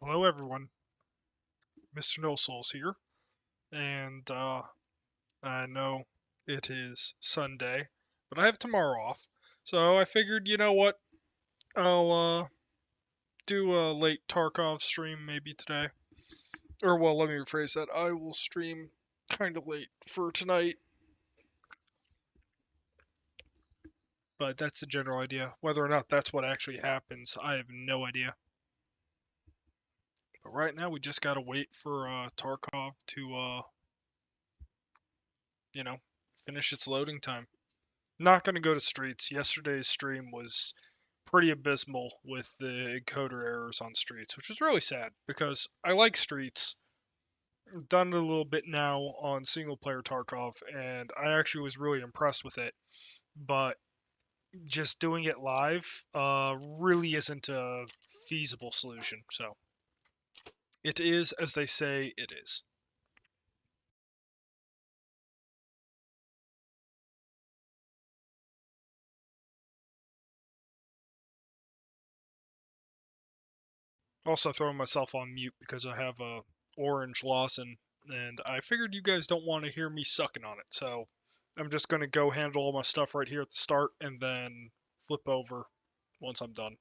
Hello, everyone. Mr. No Souls here, and I know it is Sunday, but I have tomorrow off, so I figured, you know what, I'll do a late Tarkov stream maybe today, or well, let me rephrase that. I will stream kind of late for tonight, but that's the general idea. Whether or not that's what actually happens, I have no idea. But right now, we just gotta wait for Tarkov to you know, finish its loading time. Not going to go to streets. Yesterday's stream was pretty abysmal with the encoder errors on streets, which was really sad because I like streets. I've done it a little bit now on single player Tarkov, and I actually was really impressed with it. But just doing it live really isn't a feasible solution. So it is as they say it is. Also throwing myself on mute because I have a orange Lawson, and I figured you guys don't want to hear me sucking on it, so I'm just gonna go handle all my stuff right here at the start and then flip over once I'm done.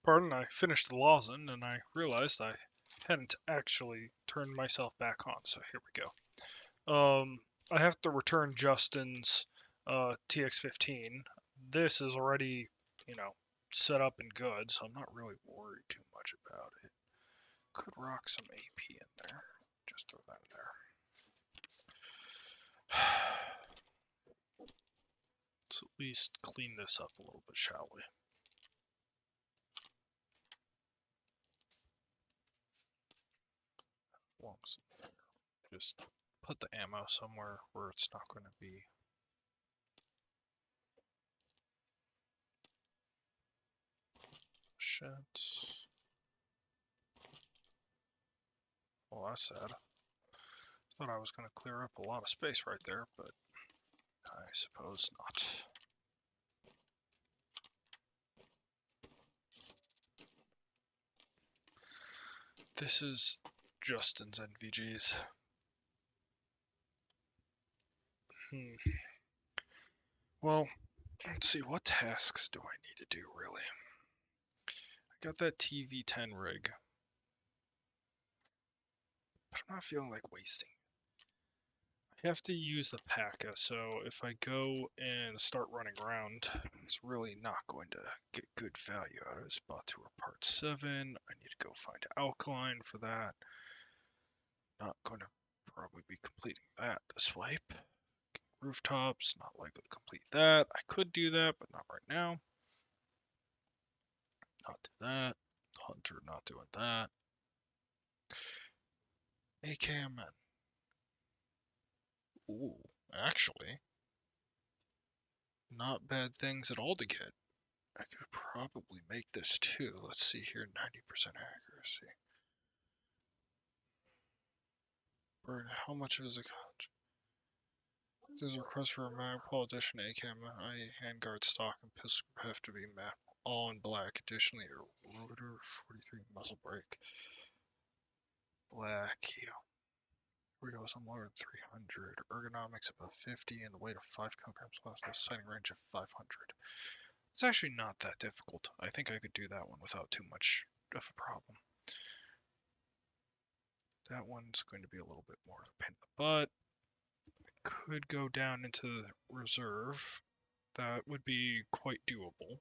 Pardon, I finished the lozenge and I realized I hadn't actually turned myself back on, so here we go. I have to return Justin's TX-15. This is already, set up and good, so I'm not really worried too much about it. Could rock some AP in there. Just throw that in there. Let's at least clean this up a little bit, shall we? Just put the ammo somewhere where it's not going to be. Shit. Well, that's sad. Thought I was going to clear up a lot of space right there, but I suppose not. This is Justin's NVGs. Well, let's see, what tasks do I need to do, really? I got that TV10 rig, but I'm not feeling like wasting. I have to use the P.A.C.A, so if I go and start running around, it's really not going to get good value out of it. Spot tour part 7. I need to go find alkaline for that. Not going to probably be completing that this wipe. Rooftops, not likely to complete that. I could do that, but not right now. Not do that. Hunter, not doing that. AKMN. Ooh, actually, not bad things at all to get. I could probably make this too. Let's see here, 90% accuracy. Or how much is it? There's a request for a magpul addition to AKM, handguard stock, and pistol have to be mapped all in black. Additionally, a rotor 43 muzzle brake. Black. Here we go, some lower than 300. Ergonomics above 50 and the weight of 5 kilograms less than a sighting range of 500. It's actually not that difficult. I think I could do that one without too much of a problem. That one's going to be a little bit more of a pain in the butt. Could go down into the reserve. That would be quite doable.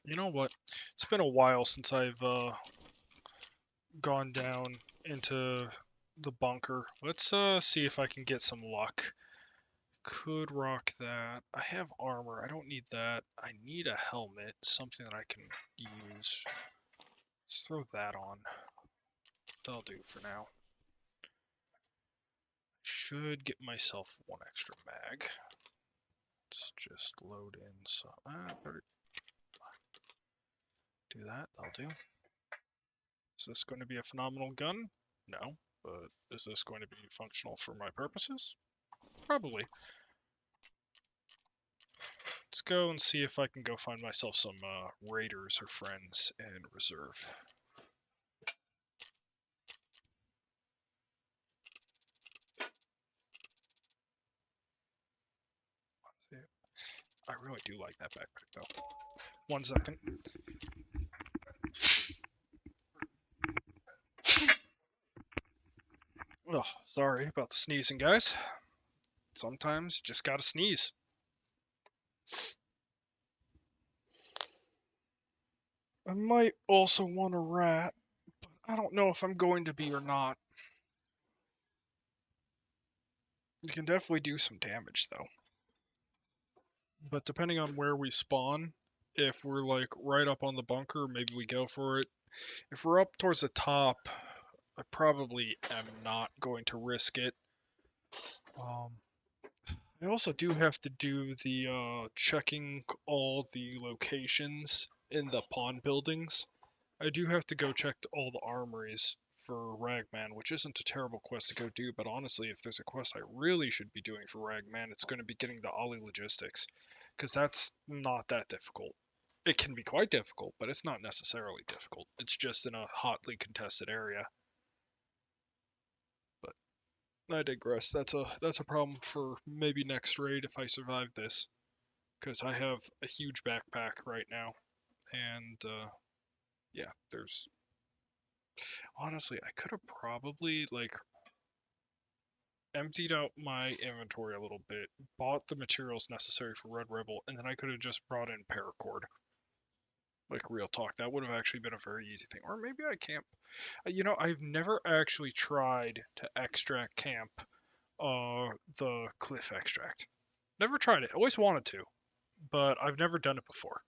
You know what? It's been a while since I've gone down into the bunker. Let's see if I can get some luck. Could rock that. I have armor. I don't need that. I need a helmet, something that I can use. Let's throw that on. That'll do for now. Should get myself one extra mag. Let's just load in some. Better do that. That'll do. Is this going to be a phenomenal gun? No. But is this going to be functional for my purposes? Probably. Let's go and see if I can go find myself some raiders or friends in reserve. I really do like that backpack though. 1 second. Oh, sorry about the sneezing, guys. Sometimes you just gotta sneeze. I might also want a rat, but I don't know if I'm going to be or not. You can definitely do some damage though. But depending on where we spawn, if we're like right up on the bunker, maybe we go for it. If we're up towards the top, I probably am not going to risk it. I also do have to do the checking all the locations in the pawn buildings. I do have to go check all the armories for Ragman, which isn't a terrible quest to go do, but honestly, if there's a quest I really should be doing for Ragman, it's going to be getting the Ollie Logistics, because that's not that difficult. It can be quite difficult, but it's not necessarily difficult. It's just in a hotly contested area. But I digress. That's a problem for maybe next raid if I survive this. because I have a huge backpack right now, and yeah, there's honestly I could have probably like emptied out my inventory a little bit, bought the materials necessary for Red Rebel, and then I could have just brought in paracord. Like real talk, that would have actually been a very easy thing. Or maybe I camp. I've never actually tried to extract camp the cliff extract. Never tried it. Always wanted to, but I've never done it before.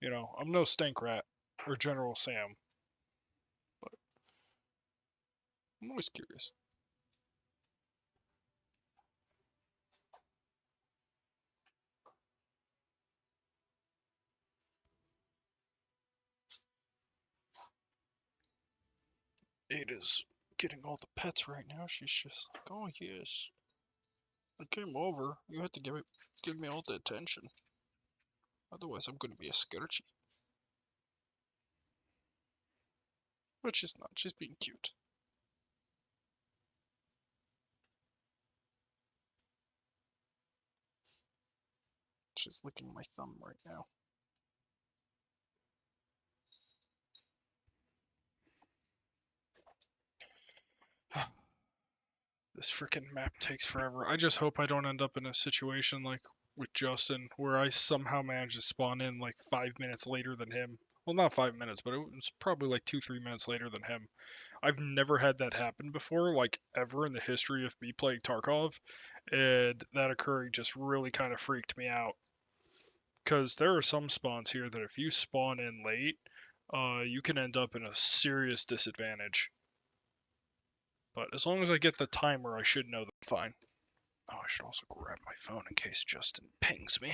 I'm no Stank Rat or General Sam, but I'm always curious. Ada's getting all the pets right now. She's just like, oh yes, I came over. You have to give me all the attention. Otherwise, I'm going to be a skirchy. But she's not. She's being cute. She's licking my thumb right now. This freaking map takes forever. I just hope I don't end up in a situation like with Justin where I somehow manage to spawn in like 5 minutes later than him. Well, not 5 minutes, but it was probably like 2, 3 minutes later than him. I've never had that happen before, like ever in the history of me playing Tarkov, and that occurring just really kind of freaked me out. Because there are some spawns here that if you spawn in late, you can end up in a serious disadvantage. But as long as I get the timer, I should know that I'm fine. Oh, I should also grab my phone in case Justin pings me.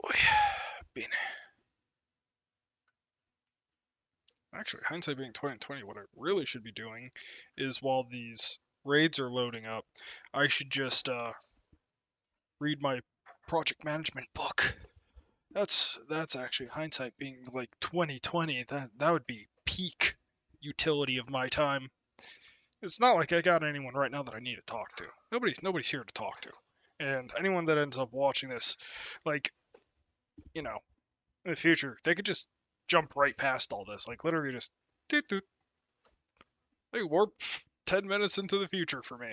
Boy, being actually hindsight being 2020, what I really should be doing is while these raids are loading up, I should just read my project management book. That's actually hindsight being like 2020. That would be peak utility of my time. It's not like I got anyone right now that I need to talk to. Nobody's here to talk to. And anyone that ends up watching this, like, you know, in the future, they could just jump right past all this. Like literally just doot doot. They warp 10 minutes into the future for me.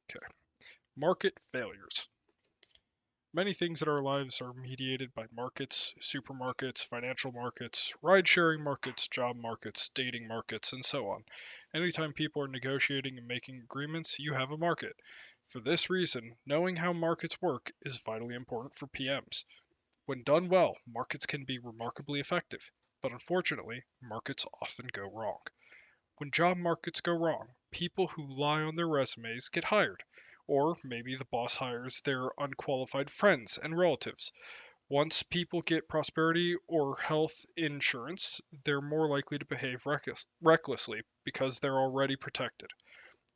Okay. Market failures. Many things in our lives are mediated by markets, supermarkets, financial markets, ride sharing markets, job markets, dating markets, and so on. Anytime people are negotiating and making agreements, you have a market. For this reason, knowing how markets work is vitally important for PMs. When done well, markets can be remarkably effective, but unfortunately, markets often go wrong. When job markets go wrong, people who lie on their resumes get hired, or maybe the boss hires their unqualified friends and relatives. Once people get prosperity or health insurance, they're more likely to behave recklessly because they're already protected.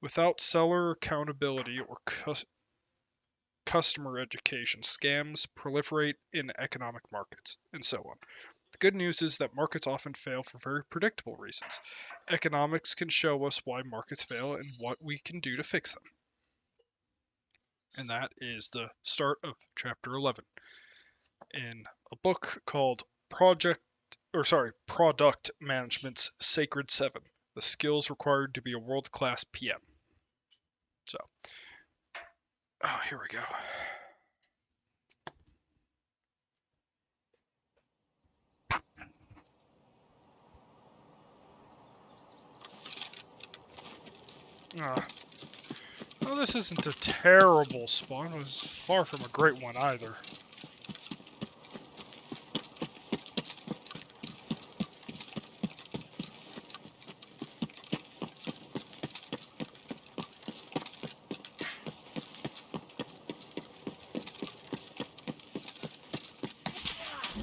Without seller accountability or customer education, scams proliferate in economic markets, and so on. The good news is that markets often fail for very predictable reasons. Economics can show us why markets fail and what we can do to fix them. And that is the start of chapter 11 in a book called Product Management's Sacred 7: The Skills Required to be a World-Class PM. So, here we go. Well, this isn't a terrible spawn. It was far from a great one either.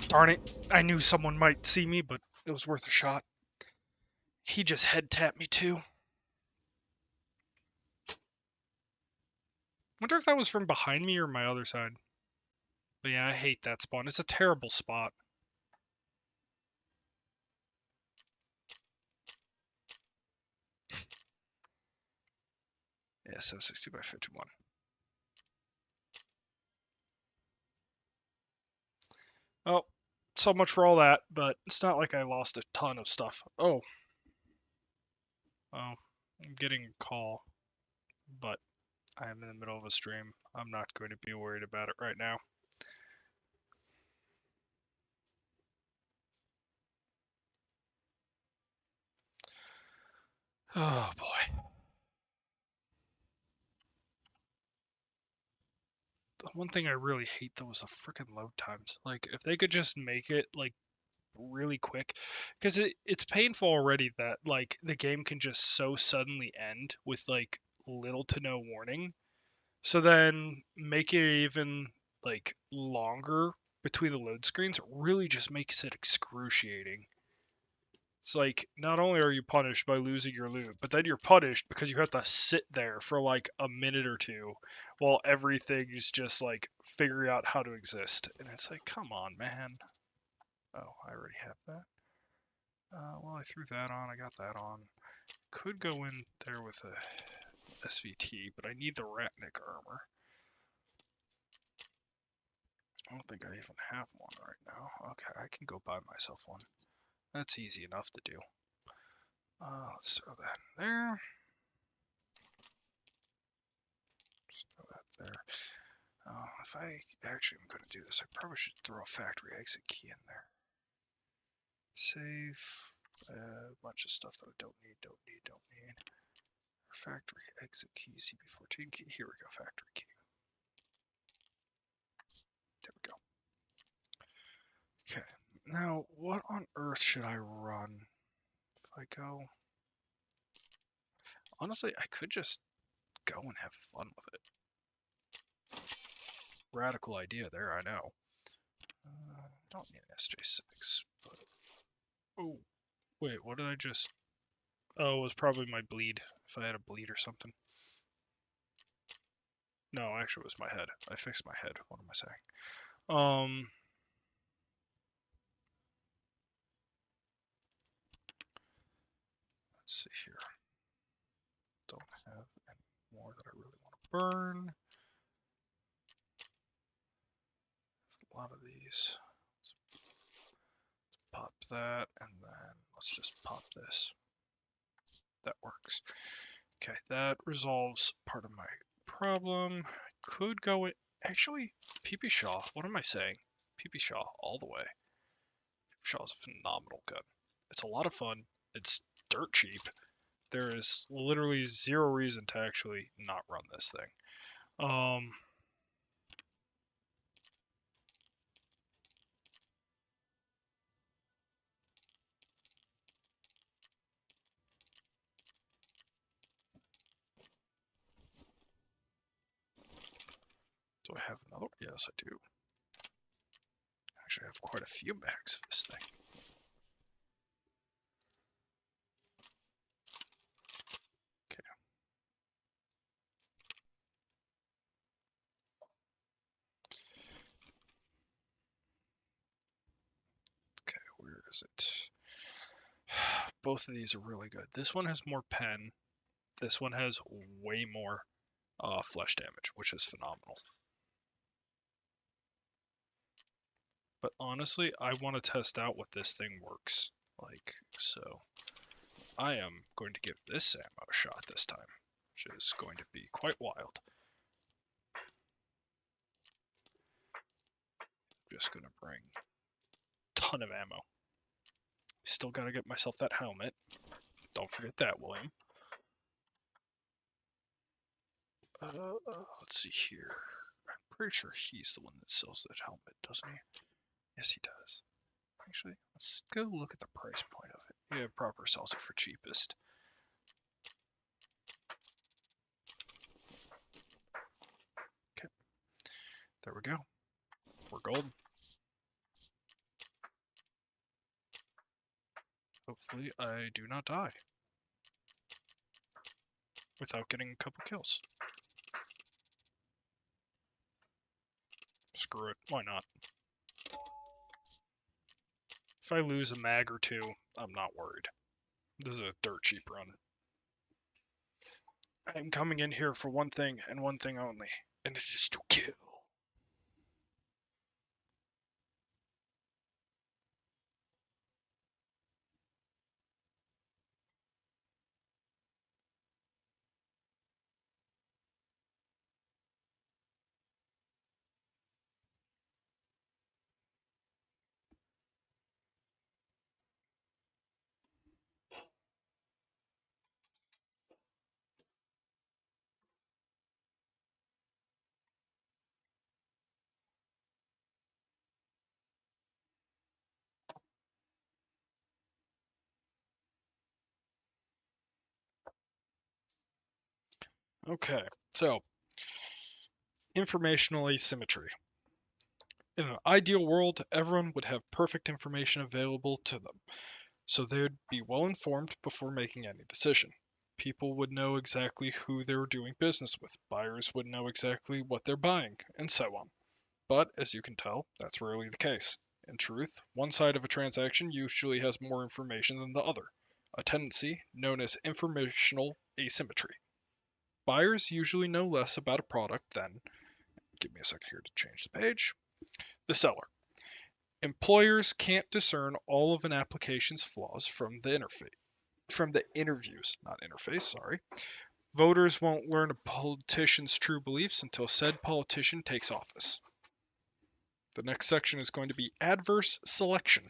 Darn it. I knew someone might see me, but it was worth a shot. He just head tapped me too. Wonder if that was from behind me or my other side. But yeah, I hate that spawn. It's a terrible spot. Yeah, 760 by 51. so much for all that, but it's not like I lost a ton of stuff. Oh, I'm getting a call, but I am in the middle of a stream. I'm not going to be worried about it right now. Oh boy. The one thing I really hate though is the freaking load times. Like if they could just make it like really quick, because it's painful already that like the game can just so suddenly end with like little to no warning. So then make it even like longer between the load screens really just makes it excruciating. It's like not only are you punished by losing your loot, but then you're punished because you have to sit there for like a minute or two while everything is just like figuring out how to exist. And it's like, come on, man. Oh, I already have that. Well, I threw that on. I got that on. Could go in there with a SVT, but I need the Ratnik armor. I don't think I even have one right now. Okay, I can go buy myself one. That's easy enough to do. Let's throw that in there. Just throw that there. If I actually am going to do this, I probably should throw a factory exit key in there. Save a bunch of stuff that I don't need. Factory exit key, CP14 key. Here we go, factory key. There we go. Okay, now what on earth should I run? If I go... Honestly, I could just go and have fun with it. Radical idea there, I know. I don't need an SJ6, but... Oh, wait, what did I just... Oh, it was probably my bleed, if I had a bleed or something. No, actually it was my head. I fixed my head. What am I saying? Let's see here. Don't have any more that I really want to burn. A lot of these. Let's pop that, and then let's just pop this. That works. Okay, that resolves part of my problem. I could go in... Actually, PP Shaw. What am I saying? PP Shaw all the way. PP Shaw is a phenomenal gun. It's a lot of fun. It's dirt cheap. There is literally zero reason to actually not run this thing. Do I have another? Yes, I do. Actually, I have quite a few mags of this thing. Okay. Okay, where is it? Both of these are really good. This one has more pen. This one has way more flesh damage, which is phenomenal. But honestly, I want to test out what this thing works like. So I am going to give this ammo a shot this time, which is going to be quite wild. Just going to bring a ton of ammo. Still got to get myself that helmet. Don't forget that, William. Let's see here. I'm pretty sure he's the one that sells that helmet, doesn't he? Yes, he does. Actually, let's go look at the price point of it. Yeah, Proper sells it for cheapest. Okay. There we go. We're golden. Hopefully I do not die without getting a couple kills. Screw it. Why not? If I lose a mag or two, I'm not worried. This is a dirt cheap run. I'm coming in here for one thing and one thing only, and it's just to kill. Okay, so informational asymmetry. In an ideal world, everyone would have perfect information available to them, so they would be well informed before making any decision. People would know exactly who they were doing business with, buyers would know exactly what they're buying, and so on. But, as you can tell, that's rarely the case. In truth, one side of a transaction usually has more information than the other, a tendency known as informational asymmetry. Buyers usually know less about a product than, give me a second here to change the page, the seller. Employers can't discern all of an application's flaws from the interviews, not interface, sorry. Voters won't learn a politician's true beliefs until said politician takes office. The next section is going to be adverse selection.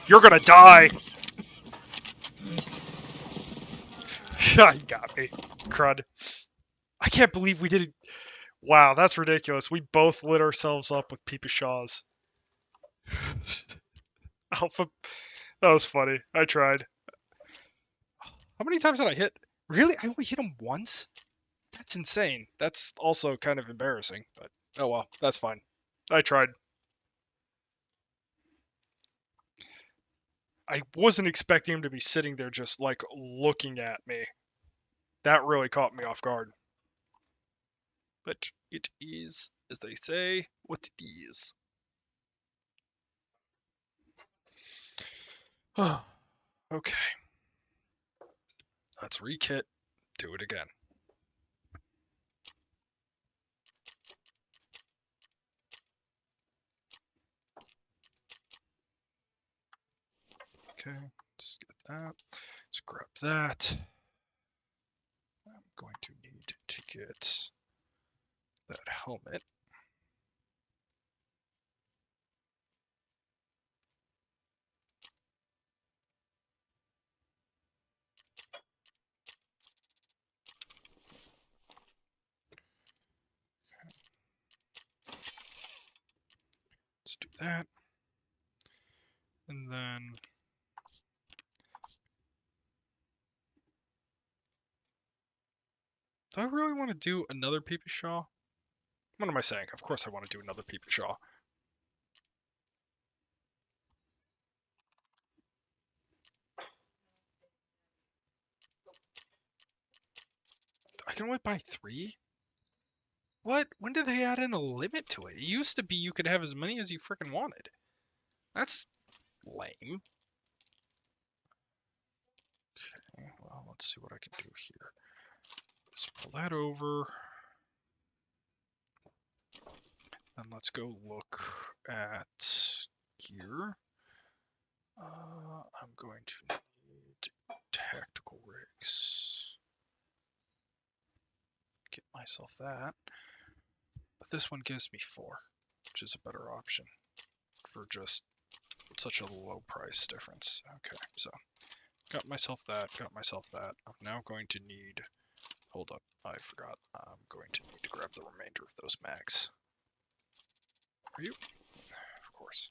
You're gonna die! You got me. Crud. I can't believe we didn't. Wow, that's ridiculous. We both lit ourselves up with Peepy Shaws. Alpha. That was funny. I tried. How many times did I hit? Really? I only hit him once? That's insane. That's also kind of embarrassing, but oh well, that's fine. I tried. I wasn't expecting him to be sitting there just like looking at me. That really caught me off guard. But it is, as they say, what it is. Okay, let's rekit, do it again. Okay, let's get that. Let's grab that. I'm going to need to get that helmet. Let's do that. And then do I really want to do another Peepy Shaw? What am I saying? Of course I want to do another Peepy Shaw. I can only buy 3? What? When did they add in a limit to it? It used to be you could have as many as you freaking wanted. That's lame. Okay, well, let's see what I can do here. Let's pull that over. And let's go look at gear. I'm going to need tactical rigs. Get myself that. But this one gives me 4, which is a better option for just such a low price difference. Okay, so got myself that, got myself that. I'm now going to need, hold up, I forgot. I'm going to need to grab the remainder of those mags. Are you? Of course.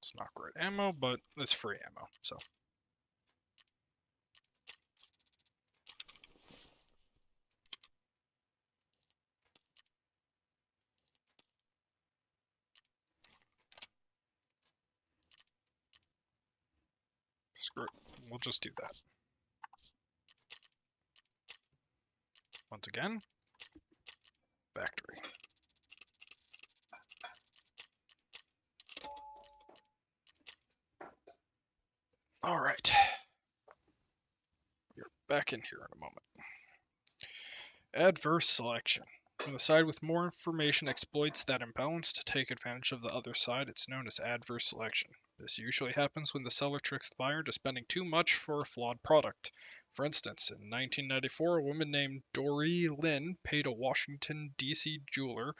It's not great ammo, but it's free ammo, so. Screw it. We'll just do that. Once again, factory. All right. back in here in a moment. Adverse selection. When the side with more information exploits that imbalance to take advantage of the other side, it's known as adverse selection. This usually happens when the seller tricks the buyer into spending too much for a flawed product. For instance, in 1994, a woman named Dory Lynn paid a Washington, D.C. jeweler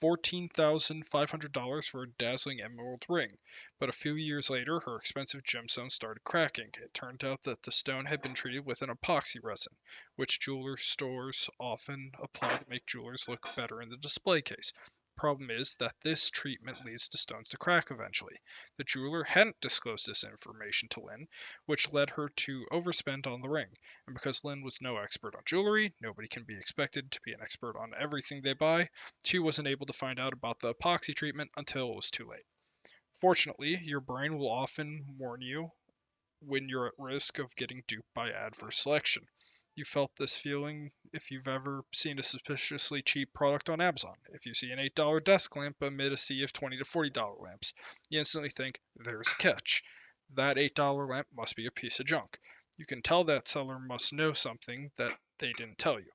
$14,500 for a dazzling emerald ring. But a few years later, her expensive gemstone started cracking. It turned out that the stone had been treated with an epoxy resin, which jeweler stores often apply to make jewelers look better in the display case. Problem is that this treatment leads the stones to crack eventually. The jeweler hadn't disclosed this information to Lynn, which led her to overspend on the ring. And because Lynn was no expert on jewelry, nobody can be expected to be an expert on everything they buy, she wasn't able to find out about the epoxy treatment until it was too late. Fortunately, your brain will often warn you when you're at risk of getting duped by adverse selection. You felt this feeling if you've ever seen a suspiciously cheap product on Amazon. If you see an $8 desk lamp amid a sea of $20 to $40 lamps, you instantly think, there's a catch. That $8 lamp must be a piece of junk. You can tell that seller must know something that they didn't tell you.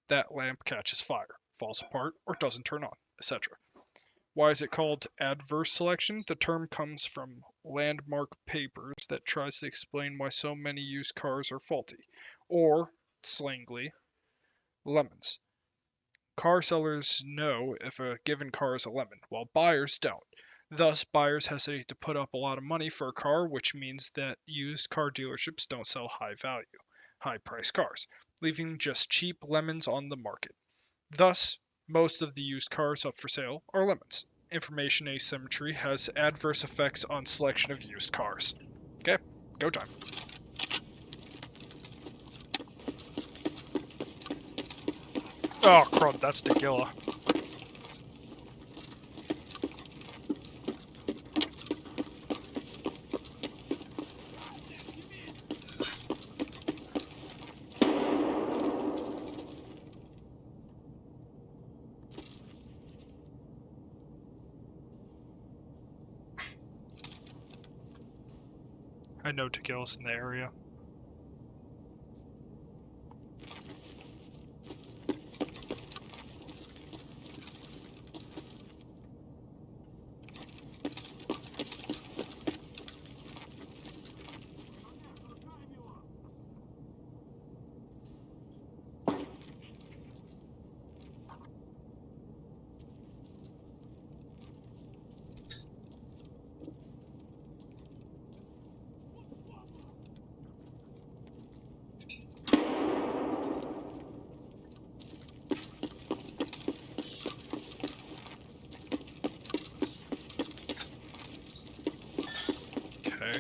That lamp catches fire, falls apart, or doesn't turn on, etc. Why is it called adverse selection? The term comes from Landmark Papers that tries to explain why so many used cars are faulty, or, slangily, lemons. Car sellers know if a given car is a lemon, while buyers don't. Thus, buyers hesitate to put up a lot of money for a car, which means that used car dealerships don't sell high value, high priced cars, leaving just cheap lemons on the market. Thus, most of the used cars up for sale are lemons. Information asymmetry has adverse effects on selection of used cars. Okay, go time. Oh, crud, that's tequila. I know tequila's in the area. Okay.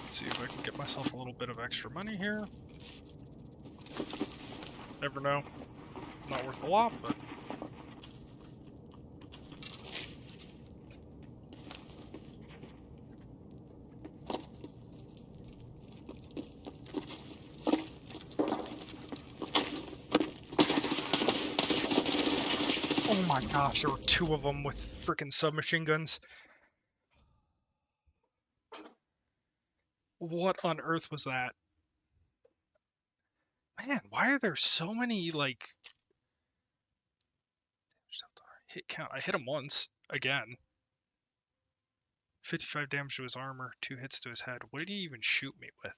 Let's see if I can get myself a little bit of extra money here. Never know. Not worth a lot, but... Oh my gosh, there were two of them with freaking submachine guns. What on earth was that? Man, why are there so many, like... Hit count. I hit him once. Again. 55 damage to his armor, 2 hits to his head. What did he even shoot me with?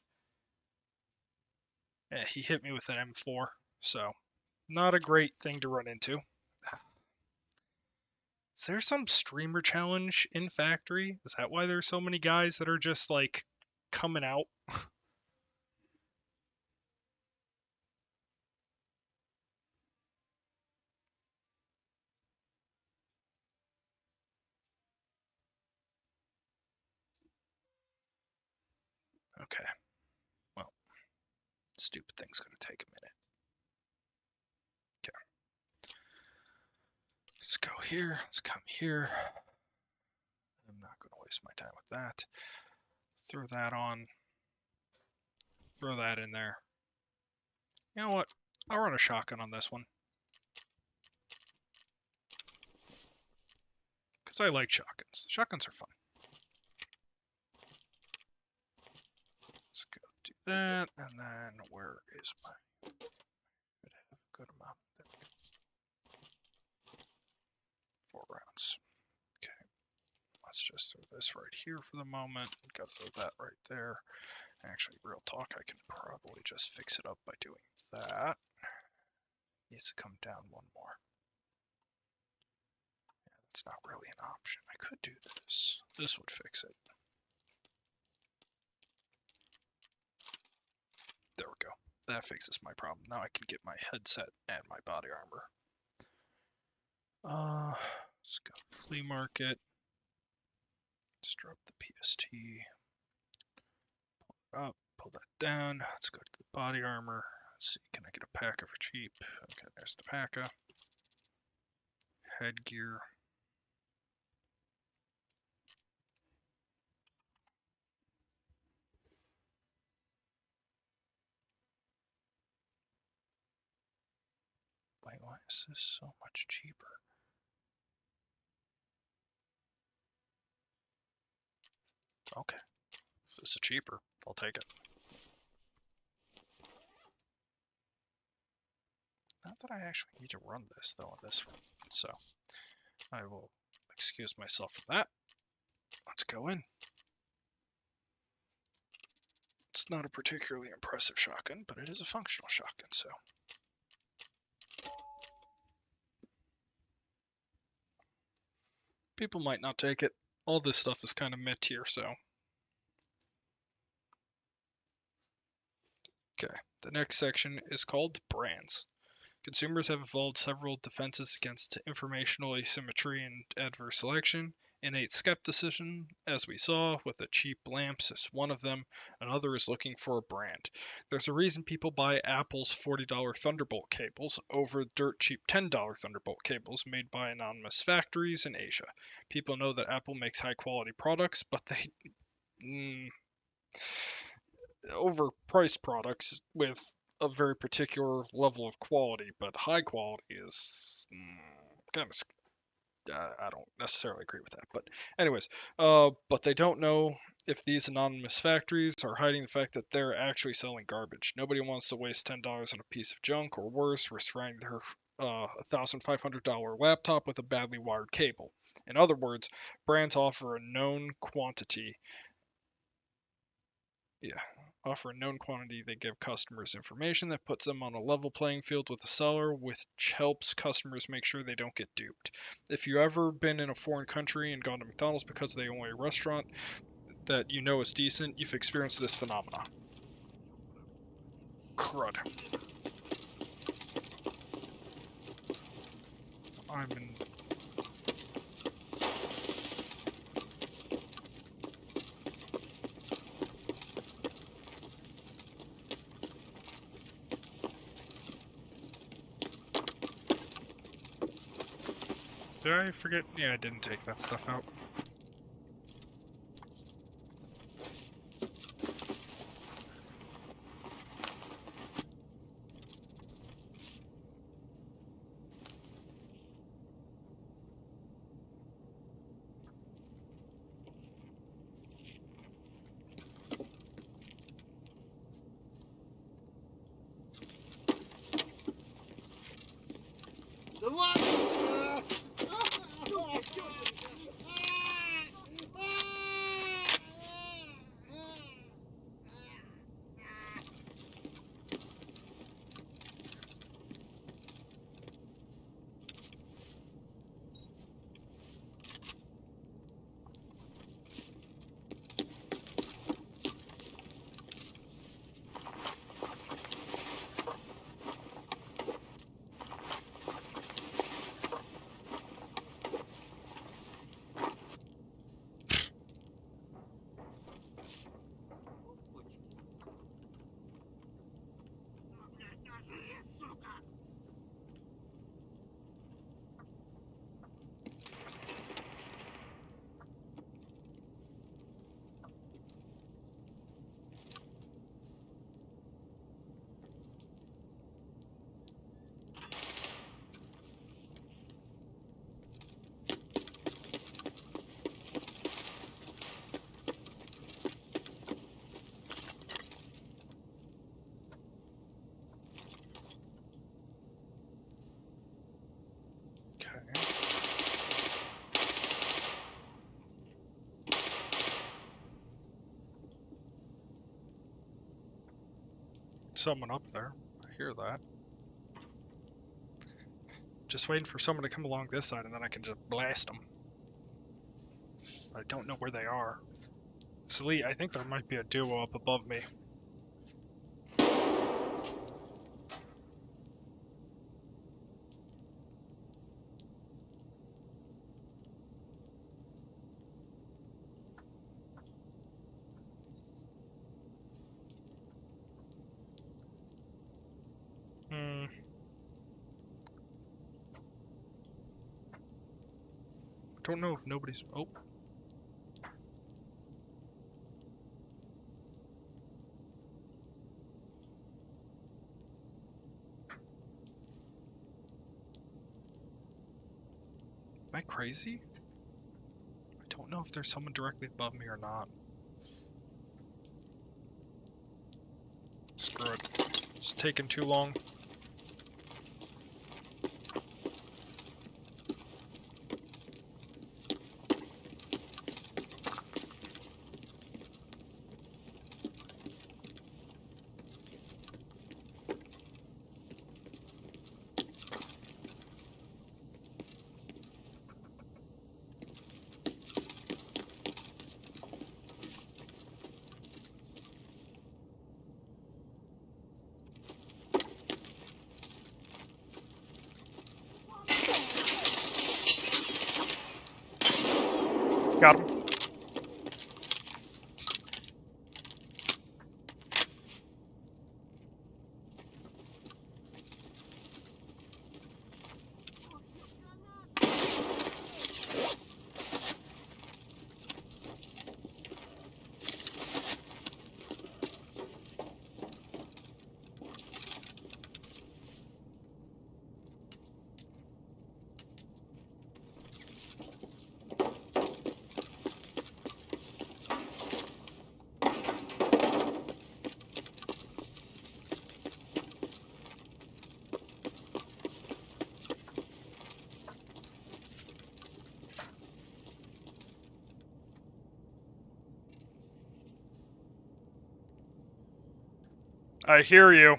He hit me with an M4, so not a great thing to run into. Is there some streamer challenge in Factory? Is that why there's so many guys that are just like coming out? Okay. Well, stupid thing's gonna take a minute. Okay. Let's go here. Let's come here. I'm not going to waste my time with that. Throw that on. Throw that in there. You know what? I'll run a shotgun on this one. Because I like shotguns. Shotguns are fun. Let's go do that. And then where is my... Should have a good amount. There we go. 4 rounds. Okay. Let's just throw this right here for the moment. Got to throw that right there. Actually, real talk, I can probably just fix it up by doing that. Needs to come down one more. Yeah, that's not really an option. I could do this. This would fix it. There we go. That fixes my problem. Now I can get my headset and my body armor. Let's go flea market. Let's drop the PST. Pull it up, pull that down. Let's go to the body armor. Let's see, can I get a P.A.K.A for cheap? Okay, there's the P.A.K.A. Headgear. Wait, why is this so much cheaper? Okay, if this is cheaper, I'll take it. Not that I actually need to run this though on this one, so I will excuse myself from that. Let's go in. It's not a particularly impressive shotgun, but it is a functional shotgun, so. People might not take it. All this stuff is kind of mid-tier, so. Okay, the next section is called brands. Consumers have evolved several defenses against informational asymmetry and adverse selection. Innate skepticism, as we saw, with the cheap lamps is one of them. Another is looking for a brand. There's a reason people buy Apple's $40 Thunderbolt cables over dirt cheap $10 Thunderbolt cables made by anonymous factories in Asia. People know that Apple makes high quality products, but they overpriced products with a very particular level of quality, but high quality is kind of. I don't necessarily agree with that, but anyways, but they don't know if these anonymous factories are hiding the fact that they're actually selling garbage. Nobody wants to waste $10 on a piece of junk, or worse, risk running their $1,500 laptop with a badly wired cable. In other words, brands offer a known quantity. They give customers information that puts them on a level playing field with the seller, which helps customers make sure they don't get duped. If you've ever been in a foreign country and gone to McDonald's because they only a restaurant that you know is decent, you've experienced this phenomenon. Crud. I'm in... Did I forget? Yeah, I didn't take that stuff out. Someone up there. I hear that. Just waiting for someone to come along this side and then I can just blast them. I don't know where they are. So Lee, I think there might be a duo up above me. Hmm. Don't know if nobody's... Oh. Am I crazy? I don't know if there's someone directly above me or not. Screw it. It's taking too long. Got him. I hear you.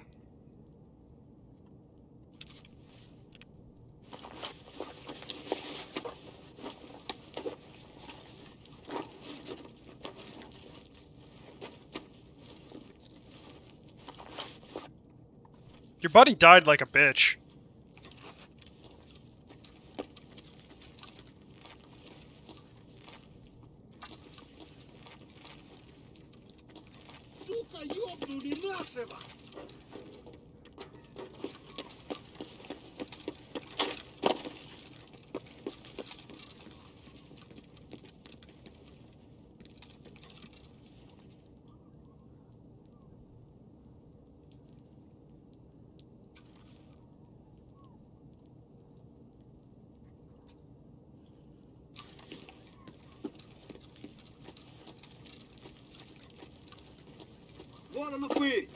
Your buddy died like a bitch. Сука, ёбнули нашего! Вон он, упырь!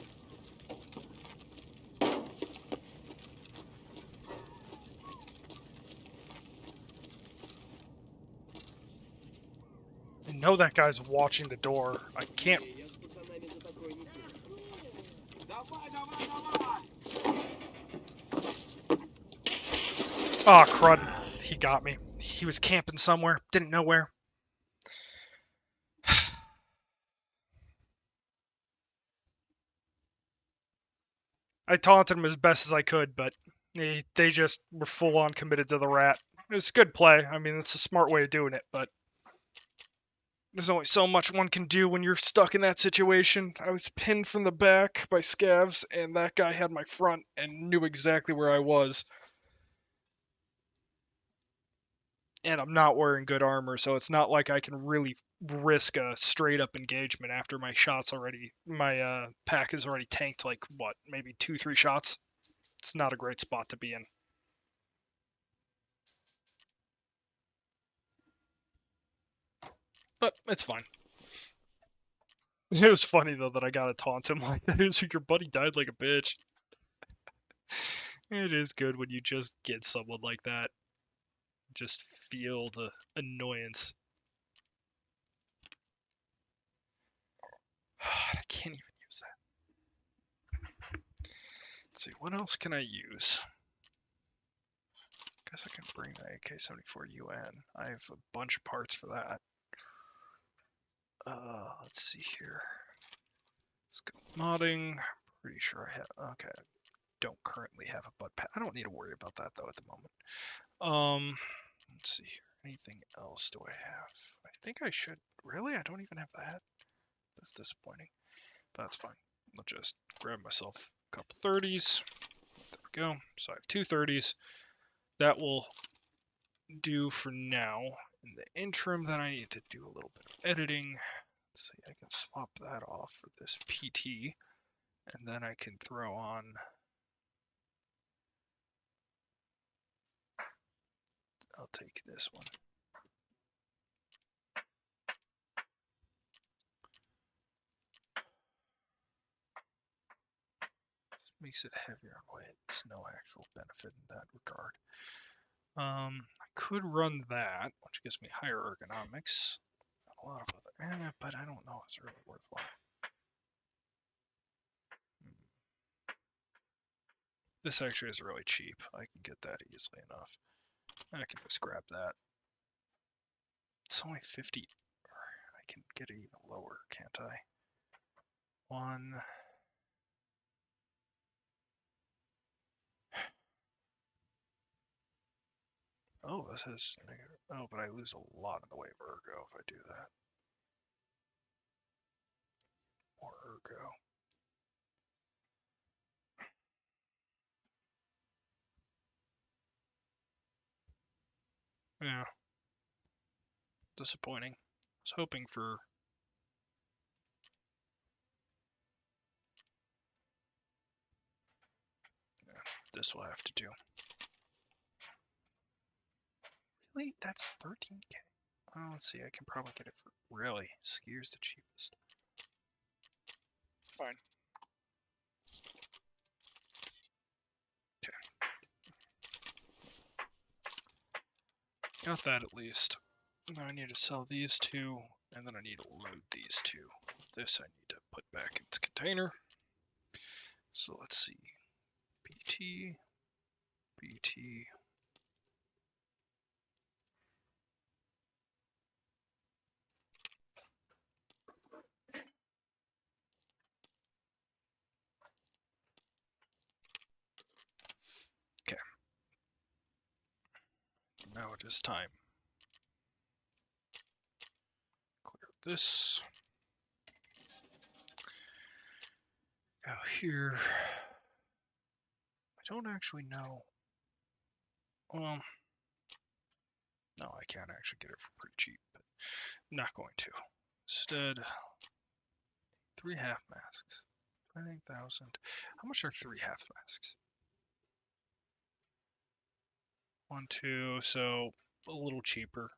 I know that guy's watching the door. I can't... Я с пацанами за такое не пью. Давай, давай, давай! Aw, crud. He got me. He was camping somewhere. Didn't know where. I taunted him as best as I could, but they just were full on committed to the rat. It was a good play. I mean, it's a smart way of doing it, but there's only so much one can do when you're stuck in that situation. I was pinned from the back by scavs, and that guy had my front and knew exactly where I was. And I'm not wearing good armor, so it's not like I can really risk a straight up engagement after my pack is already tanked like what, maybe 2-3 shots. It's not a great spot to be in. But it's fine. It was funny though that I gotta taunt him like that. It's like your buddy died like a bitch. It is good when you just get someone like that. Just feel the annoyance. I can't even use that. Let's see, what else can I use? Guess I can bring the AK-74 UN. I have a bunch of parts for that. Let's see here. Let's go modding. Pretty sure I have. Okay, I don't currently have a butt pad. I don't need to worry about that though at the moment. Let's see here. Anything else do I have? I think I should. Really? I don't even have that. That's disappointing. But that's fine. I'll just grab myself a couple 30s. There we go. So I have two 30s. That will do for now. In the interim, then I need to do a little bit of editing. Let's see, I can swap that off for this PT, and then I can throw on. I'll take this one. Just makes it heavier on weight. There's no actual benefit in that regard. I could run that, which gives me higher ergonomics. A lot of other, but I don't know if it's really worthwhile. This actually is really cheap. I can get that easily enough. I can just grab that. It's only 50. I can get it even lower, can't I? One. Oh, this is negative. Oh, but I lose a lot in the way of ergo if I do that. More ergo. Yeah. Disappointing. I was hoping for. Yeah, this will have to do. Really? That's 13k. Oh, let's see. I can probably get it for. Really? Skier's the cheapest. Fine. Got that at least. Now I need to sell these two, and then I need to load these two. This I need to put back in its container. So let's see. BT, BT. Okay. Now it is time. Clear this. Go here. I don't actually know. Well, no, I can't actually get it for pretty cheap, but I'm not going to. Instead, 3 half masks. 20,000. How much are 3 half masks? 1, 2, so a little cheaper.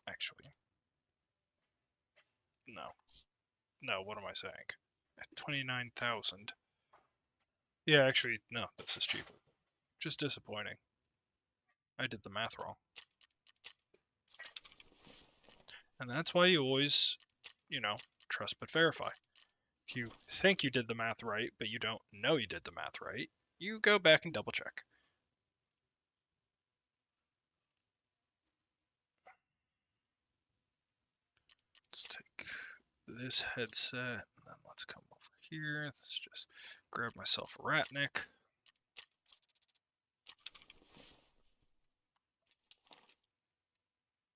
Actually. No. No, what am I saying? 29,000. Yeah, actually, no, this is cheaper. Just disappointing. I did the math wrong. And that's why you always, trust but verify. If you think you did the math right, but you don't know you did the math right, you go back and double check. Let's take this headset, and then let's come over here. Let's just grab myself a Ratnik.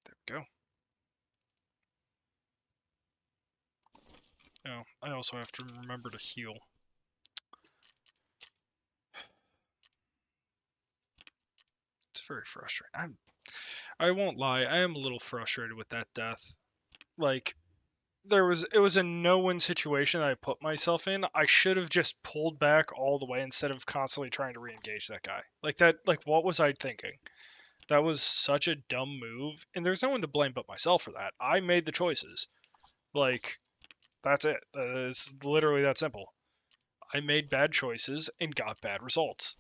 There we go. Oh, I also have to remember to heal. It's very frustrating. I won't lie, I am a little frustrated with that death. Like, it was a no-win situation that I put myself in. I should have just pulled back all the way instead of constantly trying to re-engage that guy. Like what was I thinking? That was such a dumb move, and there's no one to blame but myself for that. I made the choices. Like, that's it. It's literally that simple. I made bad choices and got bad results.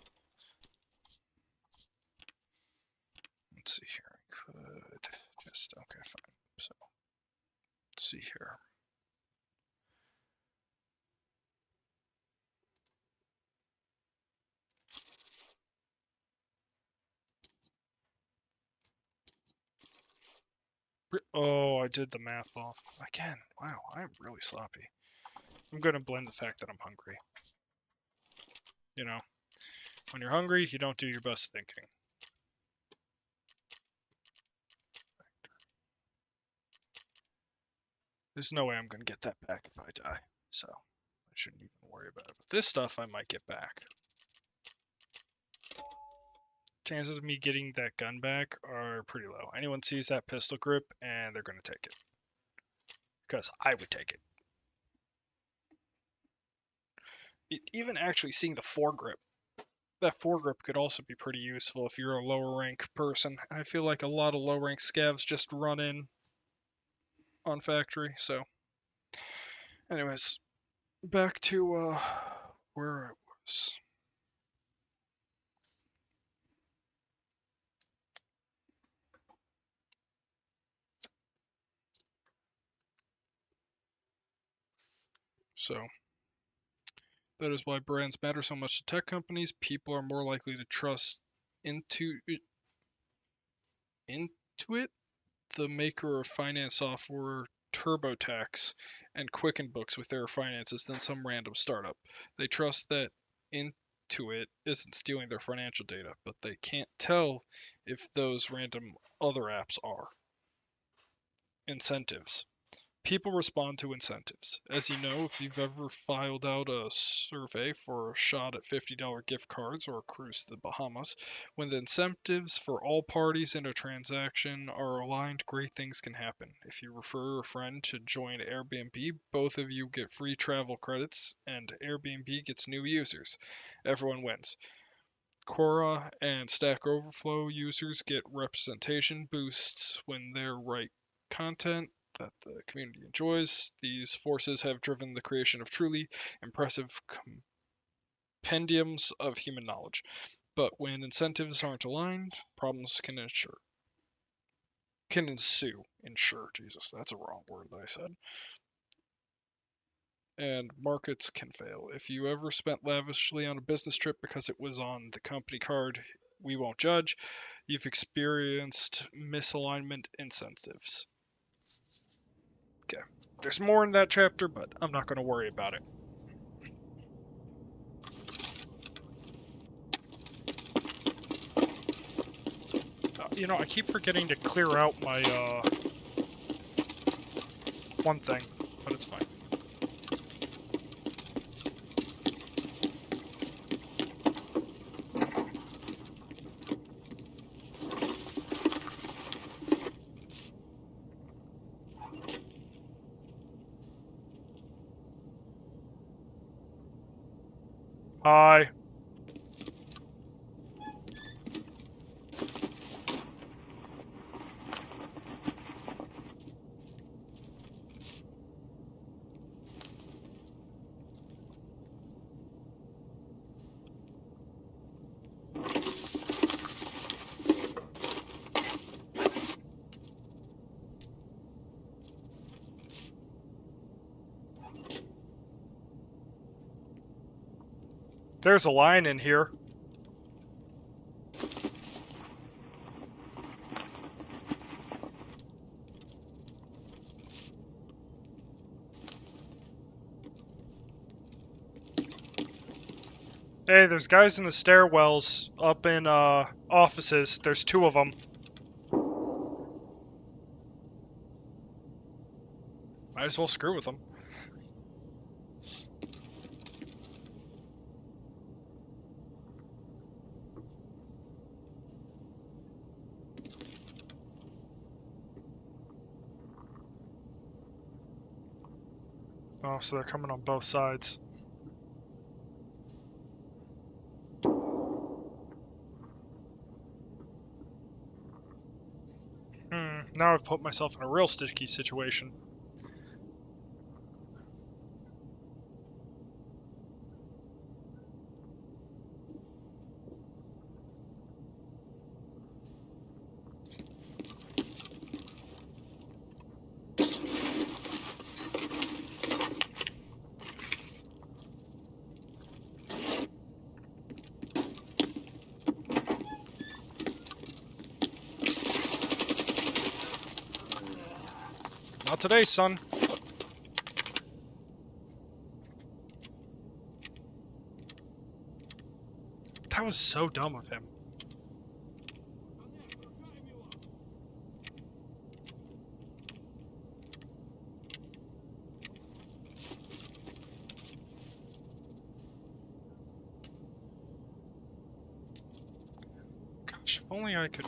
Let's see here. I could just, okay, fine. So, let's see here. Oh, I did the math off. Again, wow, I'm really sloppy. I'm gonna blame the fact that I'm hungry. You know, when you're hungry, you don't do your best thinking. There's no way I'm gonna get that back if I die, so I shouldn't even worry about it. But this stuff I might get back. Chances of me getting that gun back are pretty low. Anyone sees that pistol grip and they're gonna take it. Because I would take it. Even actually seeing the foregrip. That foregrip could also be pretty useful if you're a lower rank person. I feel like a lot of low rank scavs just run in on factory, so. Anyways, back to where I was. So, that is why brands matter so much to tech companies. People are more likely to trust into it, the maker of finance software TurboTax and Quicken Books with their finances than some random startup. They trust that Intuit isn't stealing their financial data, but they can't tell if those random other apps are. Incentives. People respond to incentives. As you know, if you've ever filed out a survey for a shot at $50 gift cards or a cruise to the Bahamas, when the incentives for all parties in a transaction are aligned, great things can happen. If you refer a friend to join Airbnb, both of you get free travel credits and Airbnb gets new users. Everyone wins. Quora and Stack Overflow users get representation boosts when they write content that the community enjoys. These forces have driven the creation of truly impressive compendiums of human knowledge. But when incentives aren't aligned, problems can ensue. Ensure, Jesus, that's a wrong word that I said. And markets can fail. If you ever spent lavishly on a business trip because it was on the company card, we won't judge. You've experienced misalignment incentives. Okay. There's more in that chapter, but I'm not going to worry about it. I keep forgetting to clear out my, one thing, but it's fine. Hi. There's a line in here. Hey, there's guys in the stairwells up in, offices. There's 2 of them. Might as well screw with them. Oh, so they're coming on both sides. Now I've put myself in a real sticky situation. Not today, son. That was so dumb of him. Gosh, if only I could...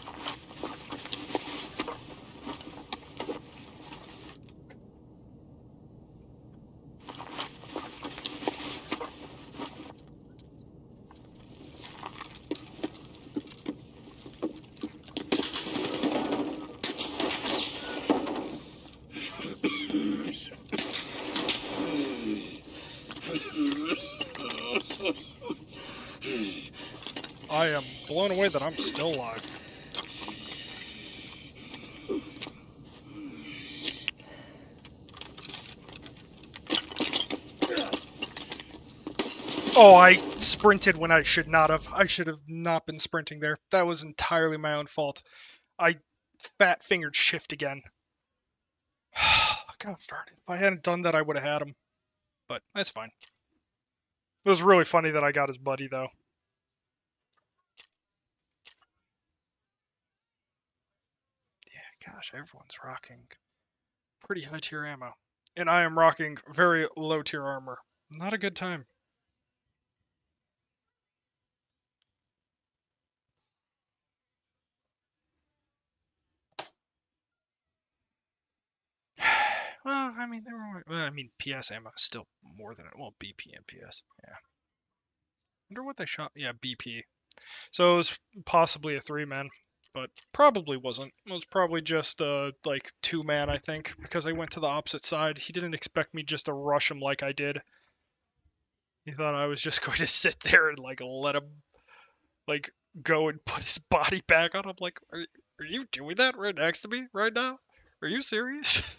I am blown away that I'm still alive. Oh, I sprinted when I should not have. I should have not been sprinting there. That was entirely my own fault. I fat-fingered shift again. God darn it. If I hadn't done that, I would have had him. But that's fine. It was really funny that I got his buddy, though. Yeah, gosh, everyone's rocking pretty high tier ammo. And I am rocking very low tier armor. Not a good time. Well, I mean, PS ammo is still more than it. Well, BP and PS. Yeah. Wonder what they shot. Yeah, BP. So it was possibly a 3-man, but probably wasn't. It was probably just like 2-man, I think, because I went to the opposite side. He didn't expect me just to rush him like I did. He thought I was just going to sit there and like let him like go and put his body back on. I'm like, are you doing that right next to me right now? Are you serious?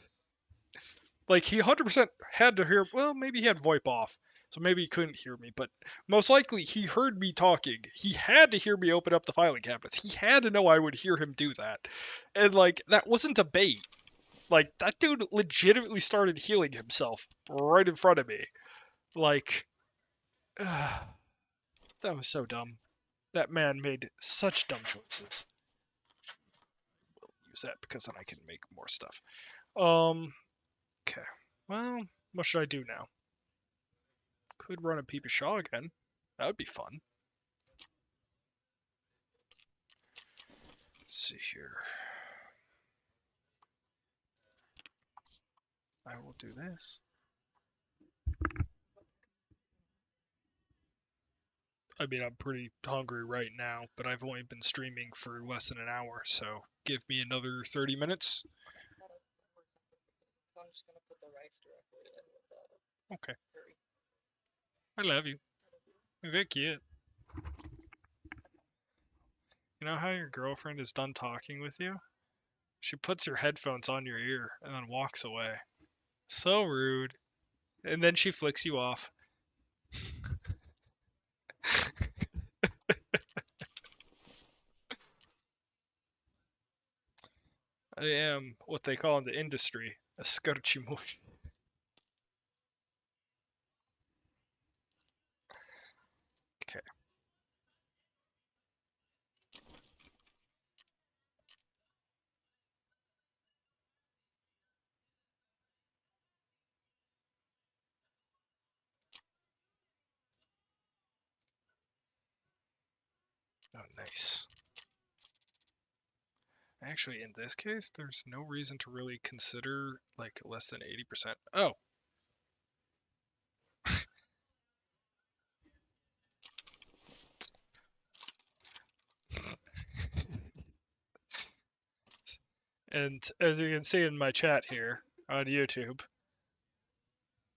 Like he 100% had to hear. Well, maybe he had VoIP off, so maybe he couldn't hear me. But most likely he heard me talking. He had to hear me open up the filing cabinets. He had to know I would hear him do that, and like that wasn't a bait. Like that dude legitimately started healing himself right in front of me. Like that was so dumb. That man made such dumb choices. We'll use that because then I can make more stuff. Okay. Well, what should I do now? Could run a Peepy Shaw again. That would be fun. Let's see here. I will do this. I mean, I'm pretty hungry right now, but I've only been streaming for less than an hour, so give me another 30 minutes. So I'm just gonna put the rice directly in with the Okay. curry. I love you. You're very cute. You know how your girlfriend is done talking with you? She puts her headphones on your ear and then walks away. So rude. And then she flicks you off. I am what they call in the industry a skarchimush. Okay. Oh, nice. Actually, in this case, there's no reason to really consider like less than 80%. Oh, and as you can see in my chat here on YouTube,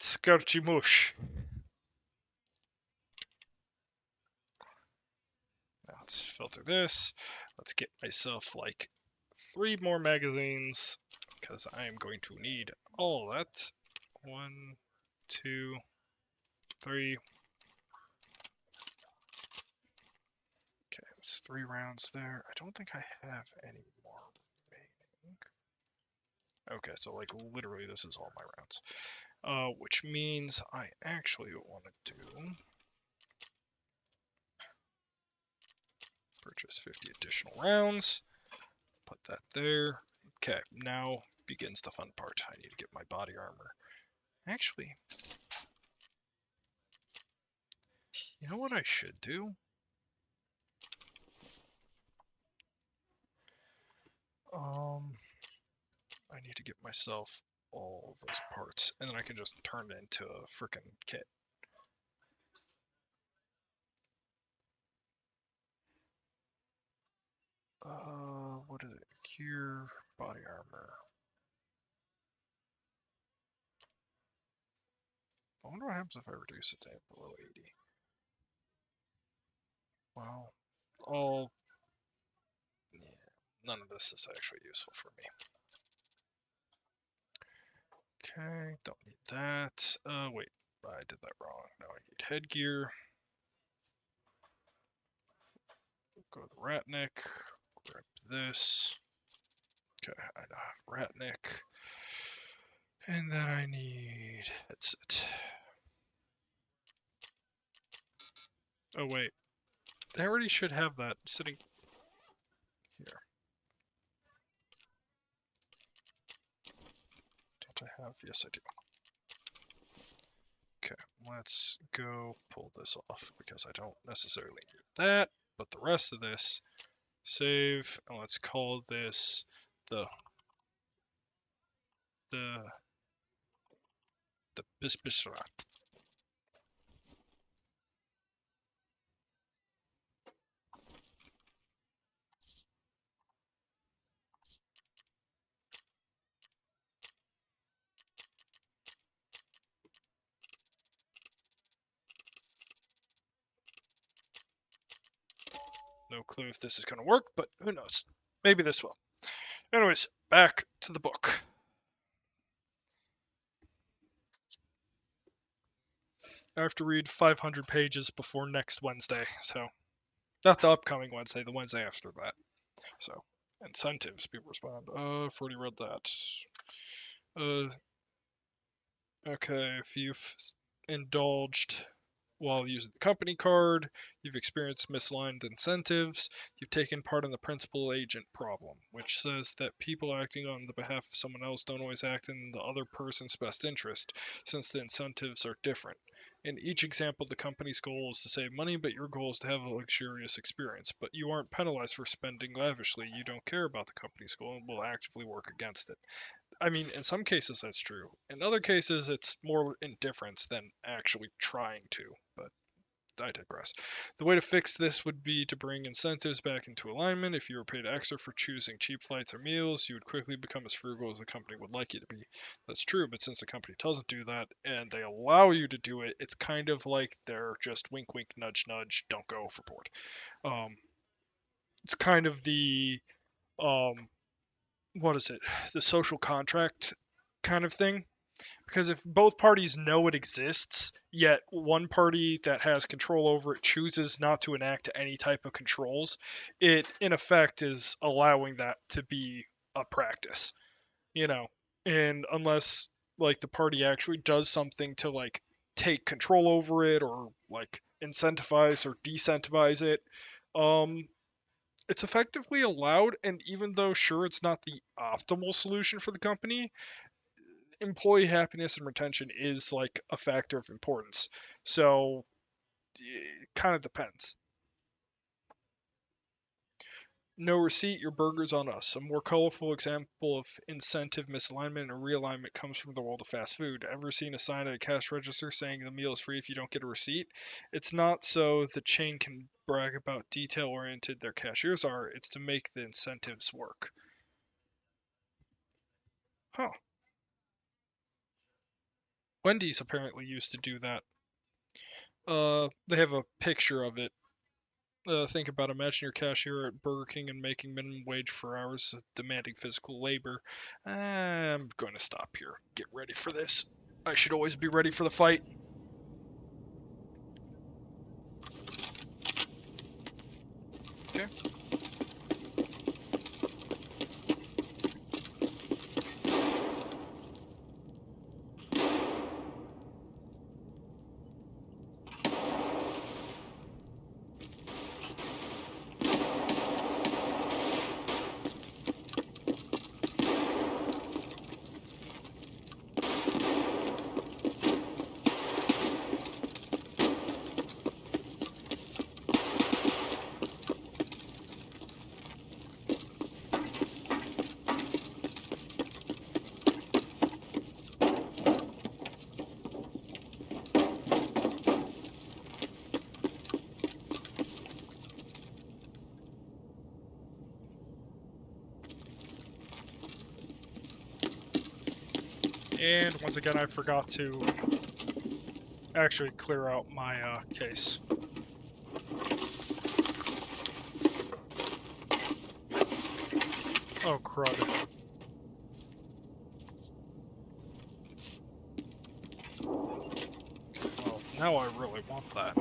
Skarchimush. Now let's filter this. Let's get myself like 3 more magazines because I am going to need all that. 1, 2, 3. Okay, that's 3 rounds there. I don't think I have any more remaining. Okay, so like literally this is all my rounds. Which means I actually want to do purchase 50 additional rounds. Put that there. Okay, now begins the fun part. I need to get my body armor. Actually, you know what I should do? I need to get myself all those parts, and then I can just turn it into a freaking kit. What is it? Gear, body armor. I wonder what happens if I reduce it to below 80. Wow. All. Yeah, none of this is actually useful for me. Okay, don't need that. Wait, I did that wrong. Now I need headgear. Go to the rat neck. Grab this. Okay, I now have rat neck. And then I need headset. Oh wait, I already should have that sitting here. Don't I have? Yes, I do. Okay, let's go pull this off because I don't necessarily need that, but the rest of this, save, and let's call this the the Bisbisrat. No clue if this is going to work, but who knows? Maybe this will. Anyways, back to the book. I have to read 500 pages before next Wednesday, so not the upcoming Wednesday, the Wednesday after that. So incentives, people respond. I've already read that. Okay, if you've indulged while using the company card, you've experienced misaligned incentives, you've taken part in the principal agent problem, which says that people acting on the behalf of someone else don't always act in the other person's best interest, since the incentives are different. In each example, the company's goal is to save money, but your goal is to have a luxurious experience. But you aren't penalized for spending lavishly. You don't care about the company's goal and will actively work against it. I mean, in some cases that's true. In other cases, it's more indifference than actually trying to, but I digress. The way to fix this would be to bring incentives back into alignment. If you were paid extra for choosing cheap flights or meals, you would quickly become as frugal as the company would like you to be. That's true, but since the company doesn't do that and they allow you to do it, it's kind of like they're just wink, wink, nudge, nudge, don't go overboard. Um, it's kind of the um, what is it? The social contract kind of thing. Because if both parties know it exists, yet one party that has control over it chooses not to enact any type of controls, it in effect is allowing that to be a practice, you know. And unless like the party actually does something to like take control over it or like incentivize or decentivize it, um, it's effectively allowed. And even though sure it's not the optimal solution for the company, employee happiness and retention is like a factor of importance. So it kind of depends. No receipt, your burger's on us. A more colorful example of incentive misalignment or realignment comes from the world of fast food. Ever seen a sign at a cash register saying the meal is free if you don't get a receipt? It's not so the chain can brag about detail oriented their cashiers are, it's to make the incentives work. Huh. Wendy's apparently used to do that. They have a picture of it. Think about imagine your cashier at Burger King and making minimum wage for hours of demanding physical labor. I'm going to stop here. Get ready for this. I should always be ready for the fight. Okay. And once again, I forgot to actually clear out my case. Oh, crud. Well, now I really want that.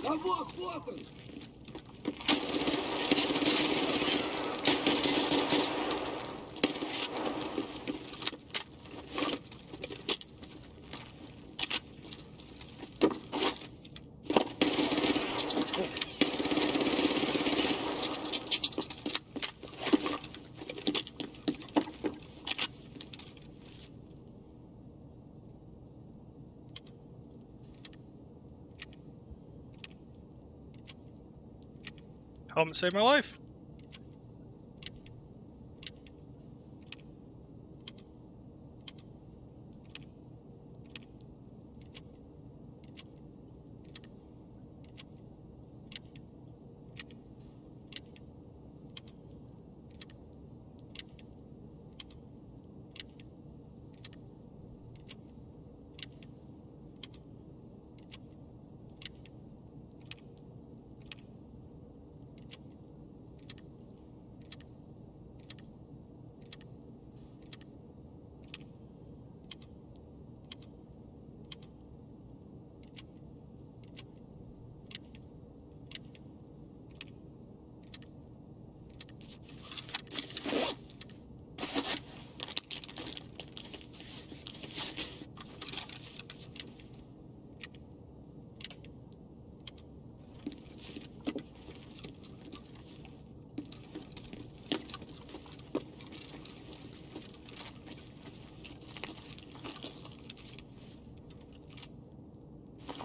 Да вот он! Helmet saved my life.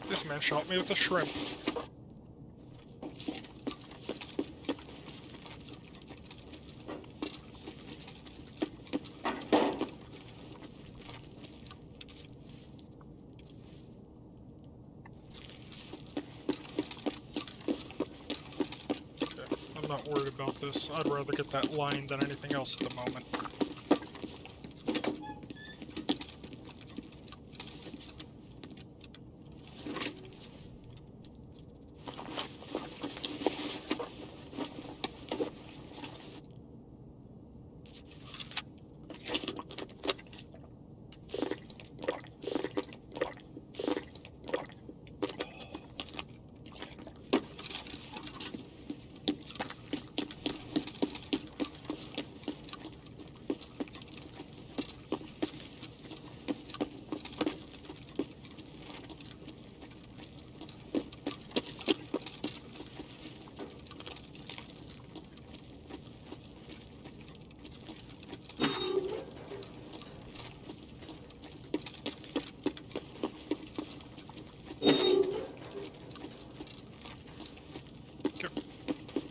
This man shot me with a shrimp. I'm not worried about this. I'd rather get that line than anything else at the moment.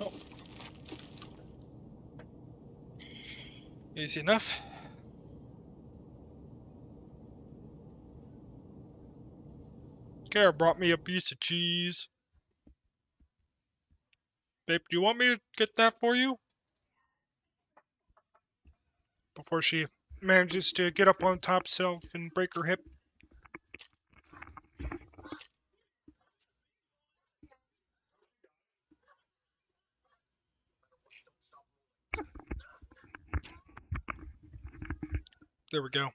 Oh, easy enough. Kara brought me a piece of cheese. Babe, do you want me to get that for you? Before she manages to get up on top shelf and break her hip. There we go.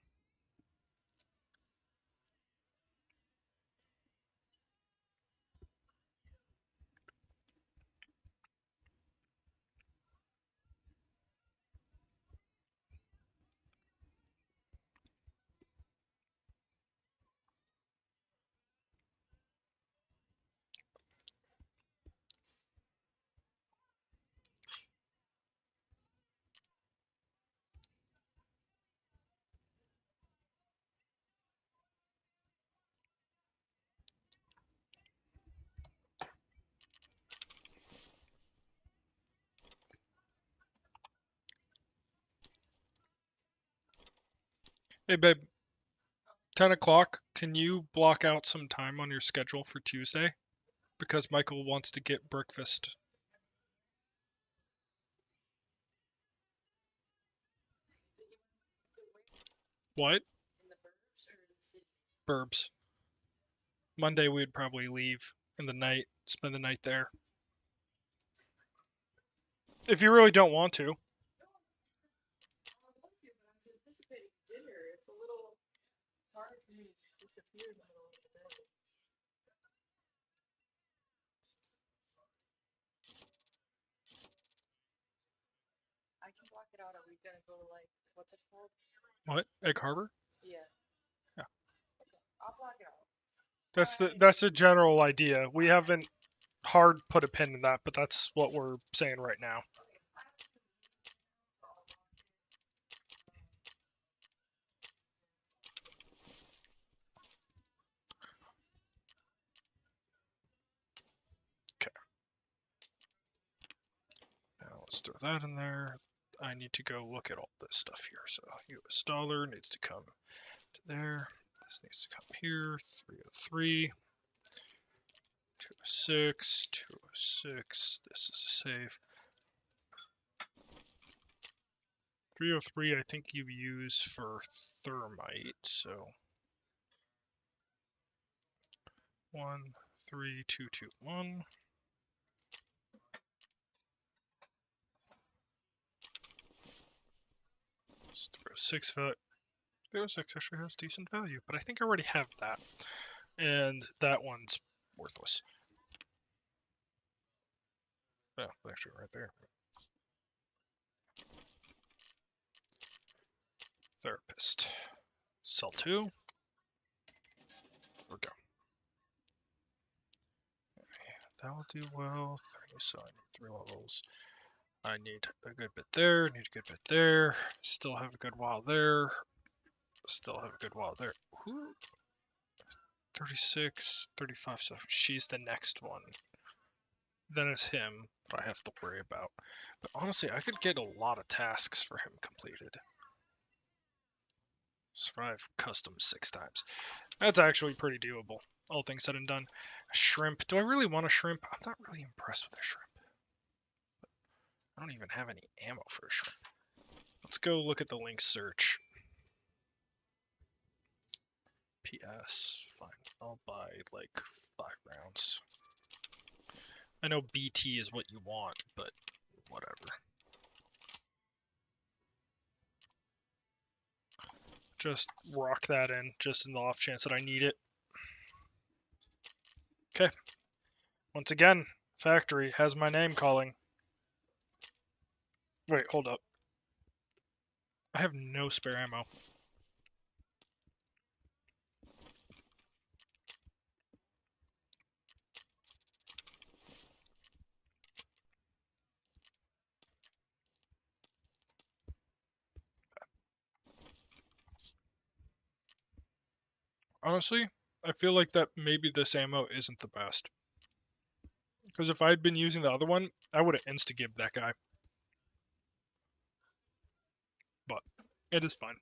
Hey, babe. 10 o'clock. Can you block out some time on your schedule for Tuesday? Because Michael wants to get breakfast. What? In the burbs or in the city? Burbs. Monday we'd probably leave in the night, spend the night there. If you really don't want to. I want to, but I was anticipating dinner. It's a little hard for me to disappear in the middle of the day. I can block it out. Are we gonna go like what's it called? What? Egg Harbor? Yeah. Yeah. Okay. I'll block it out. That's the general idea. We haven't hard put a pin in that, but that's what we're saying right now. Okay. Now let's throw that in there. I need to go look at all this stuff here. So US dollar needs to come to there. This needs to come here. 303. 206. 206. This is safe. 303 I think you use for thermite, so 13221. 306 value. 306 actually has decent value, but I think I already have that. And that one's worthless. Oh, actually right there. Therapist. Sell 2. There we go. That will do well. 3, so I need 3 levels. I need a good bit there, need a good bit there. Still have a good while there. Still have a good while there. Ooh. 36, 35, so she's the next one. Then it's him that I have to worry about. But honestly, I could get a lot of tasks for him completed. Survive custom 6 times. That's actually pretty doable, all things said and done. A shrimp. Do I really want a shrimp? I'm not really impressed with a shrimp. I don't even have any ammo for a shrimp. Let's go look at the link search. PS. Fine. I'll buy like 5 rounds. I know BT is what you want, but whatever. Just rock that in, just in the off chance that I need it. Okay. Once again, factory has my name calling. Wait, hold up. I have no spare ammo. Honestly, I feel like that maybe this ammo isn't the best. Because if I had been using the other one, I would have insta-gibbed that guy. But it is fine.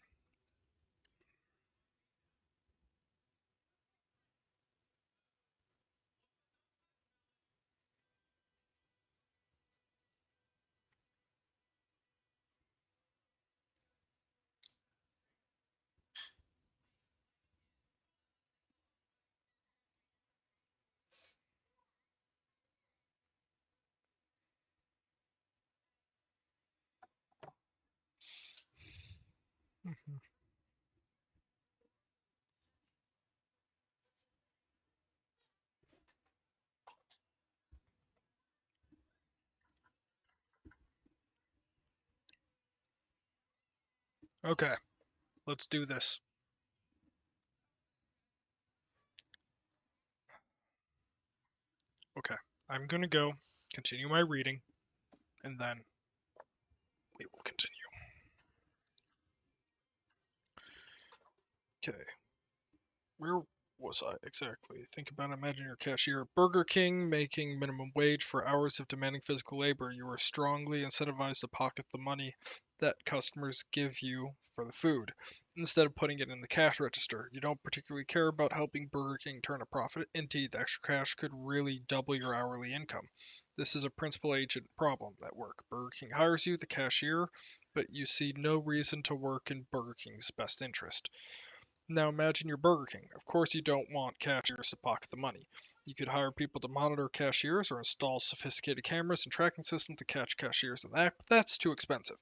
Okay, let's do this. Okay, I'm gonna go continue my reading, and then we will continue. Okay, where was I exactly? Think about imagine you're a cashier at Burger King making minimum wage for hours of demanding physical labor. You are strongly incentivized to pocket the money that customers give you for the food instead of putting it in the cash register. You don't particularly care about helping Burger King turn a profit. Indeed, the extra cash could really double your hourly income. This is a principal agent problem at work. Burger King hires you, the cashier, but you see no reason to work in Burger King's best interest. Now imagine you're Burger King. Of course you don't want cashiers to pocket the money. You could hire people to monitor cashiers or install sophisticated cameras and tracking systems to catch cashiers in that, but that's too expensive.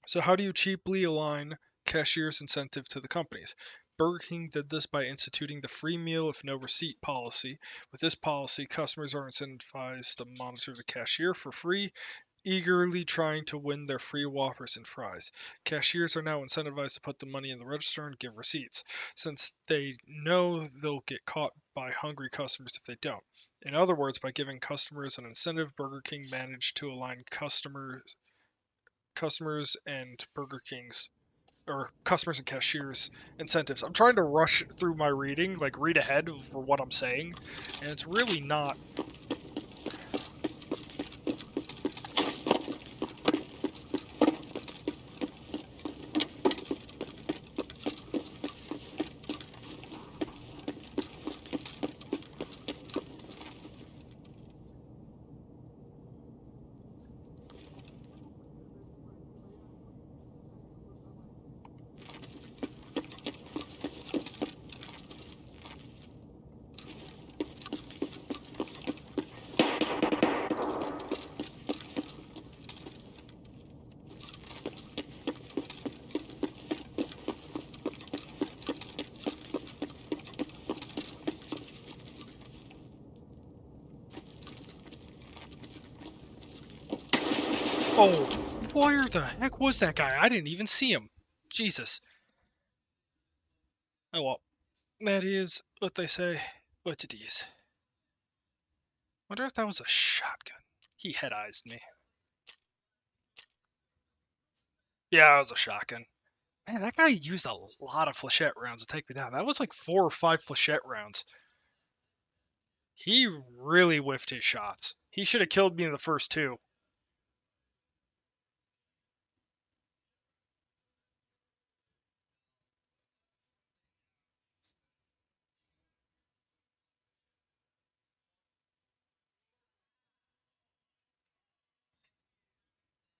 So how do you cheaply align cashiers' incentive to the companies? Burger King did this by instituting the free meal if no receipt policy. With this policy, customers are incentivized to monitor the cashier for free, eagerly trying to win their free Whoppers and fries. Cashiers are now incentivized to put the money in the register and give receipts, since they know they'll get caught by hungry customers if they don't. In other words, by giving customers an incentive, Burger King managed to align customers and Burger King's or customers and cashiers incentives. I'm trying to rush through my reading, like read ahead for what I'm saying, and it's really not. Oh, where the heck was that guy? I didn't even see him. Jesus. Oh well, that is what they say. What it is. Wonder if that was a shotgun. He head eyes me. Yeah, it was a shotgun. Man, that guy used a lot of flechette rounds to take me down. That was like 4 or 5 flechette rounds. He really whiffed his shots. He should have killed me in the first 2.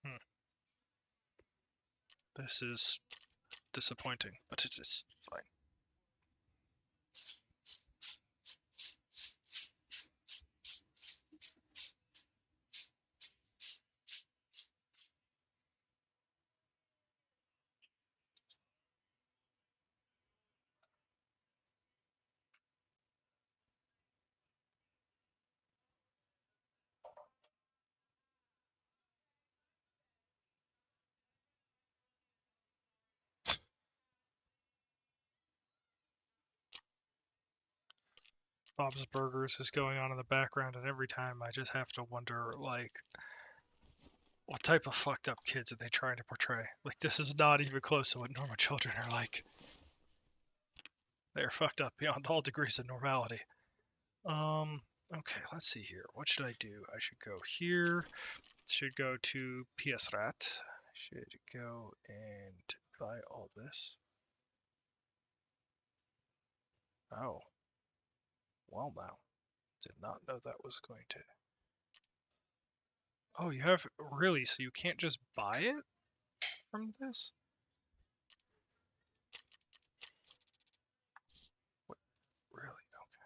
Hmm. This is disappointing, but it is fine. Bob's Burgers is going on in the background, and every time I just have to wonder, like, what type of fucked up kids are they trying to portray? Like, this is not even close to what normal children are like. They're fucked up beyond all degrees of normality. Okay, let's see here. What should I do? I should go here. Should go to PS Rat. Should go and buy all this. Oh. Well now. Did not know that was going to. Oh, you have really, so you can't just buy it from this? What, really? Okay.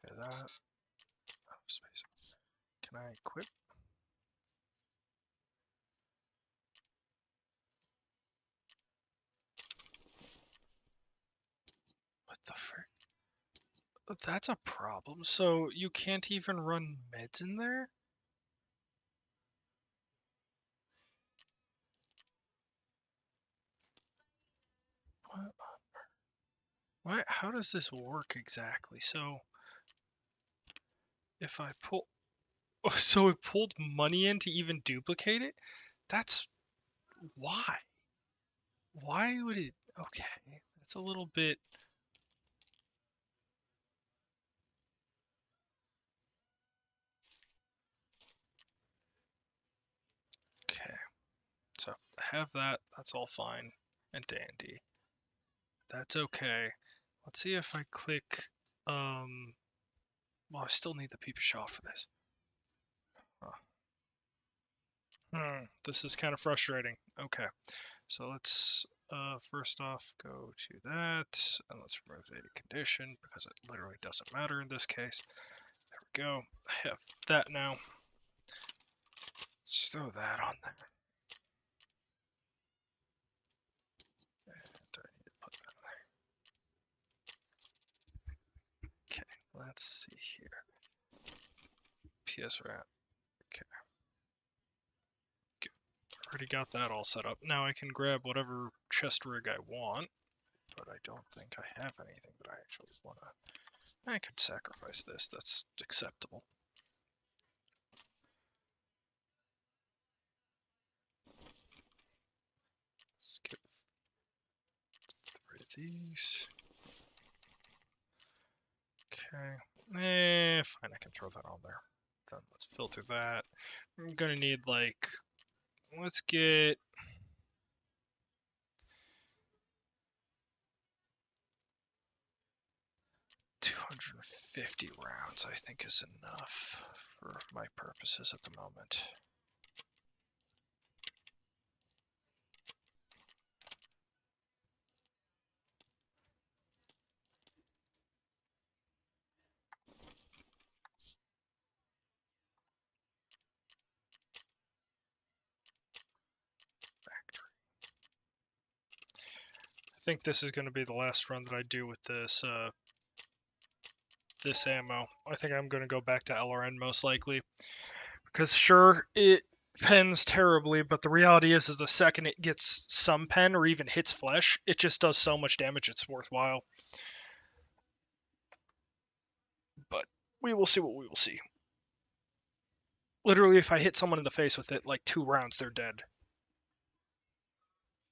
Okay, that. Oh, space. Can I equip? What That's a problem. So you can't even run meds in there? What? Why? How does this work exactly? So if I pull, oh, so it pulled money in to even duplicate it? That's why. Why would it? Okay, that's a little bit. Okay, so I have that. That's all fine and dandy. That's okay. Let's see if I click. Well, I still need the peep shot for this. Huh. This is kind of frustrating. Okay, so let's first off go to that, and let's remove the edit condition because it literally doesn't matter in this case. There we go. I have that now. Let's throw that on there. And I need to put that there. Okay, let's see here. PS wrap. Okay, good. Already got that all set up. Now I can grab whatever chest rig I want, but I don't think I have anything that I actually want to. I could sacrifice this. That's acceptable. Skip through these. Okay. Fine, I can throw that on there. Then let's filter that. I'm gonna need like, let's get 250 rounds, I think is enough for my purposes at the moment. I think this is going to be the last run that I do with this this ammo. I think I'm going to go back to LRN most likely, because sure, it pens terribly, but the reality is the second it gets some pen or even hits flesh, it just does so much damage it's worthwhile. But we will see what we will see. Literally, if I hit someone in the face with it, like 2 rounds, they're dead.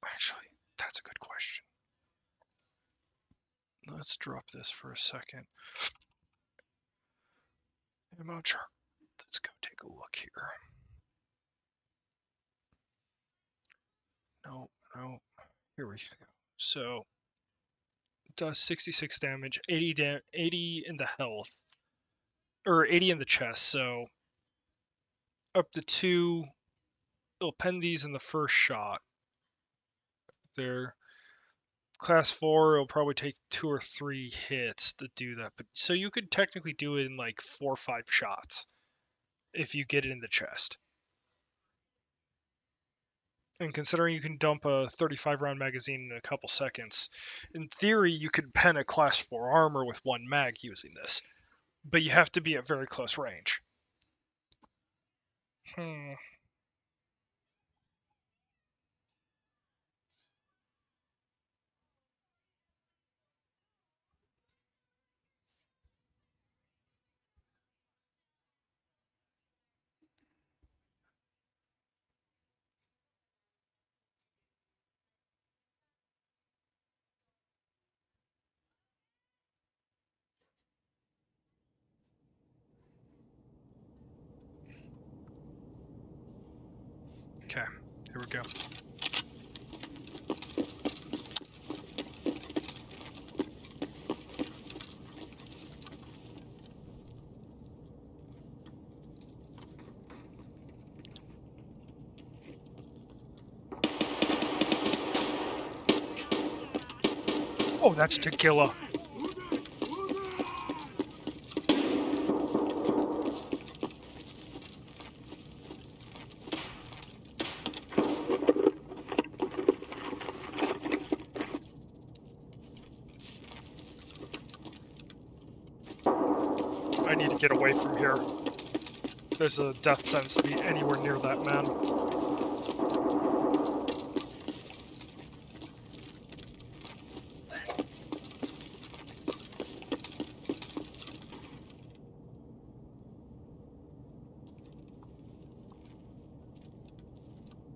Actually, that's a good question. Let's drop this for a second. Ammo chart. Let's go take a look here. No. Here we go. So, it does 66 damage, 80 in the health, or 80 in the chest. So, up to 2. It'll pen these in the first shot. They're class 4. It'll probably take 2 or 3 hits to do that. But so you could technically do it in like 4 or 5 shots if you get it in the chest. And considering you can dump a 35 round magazine in a couple seconds, in theory you could pen a class 4 armor with 1 mag using this, but you have to be at very close range. Okay, here we go. Oh, that's tequila. get away from here. There's a death sentence to be anywhere near that man.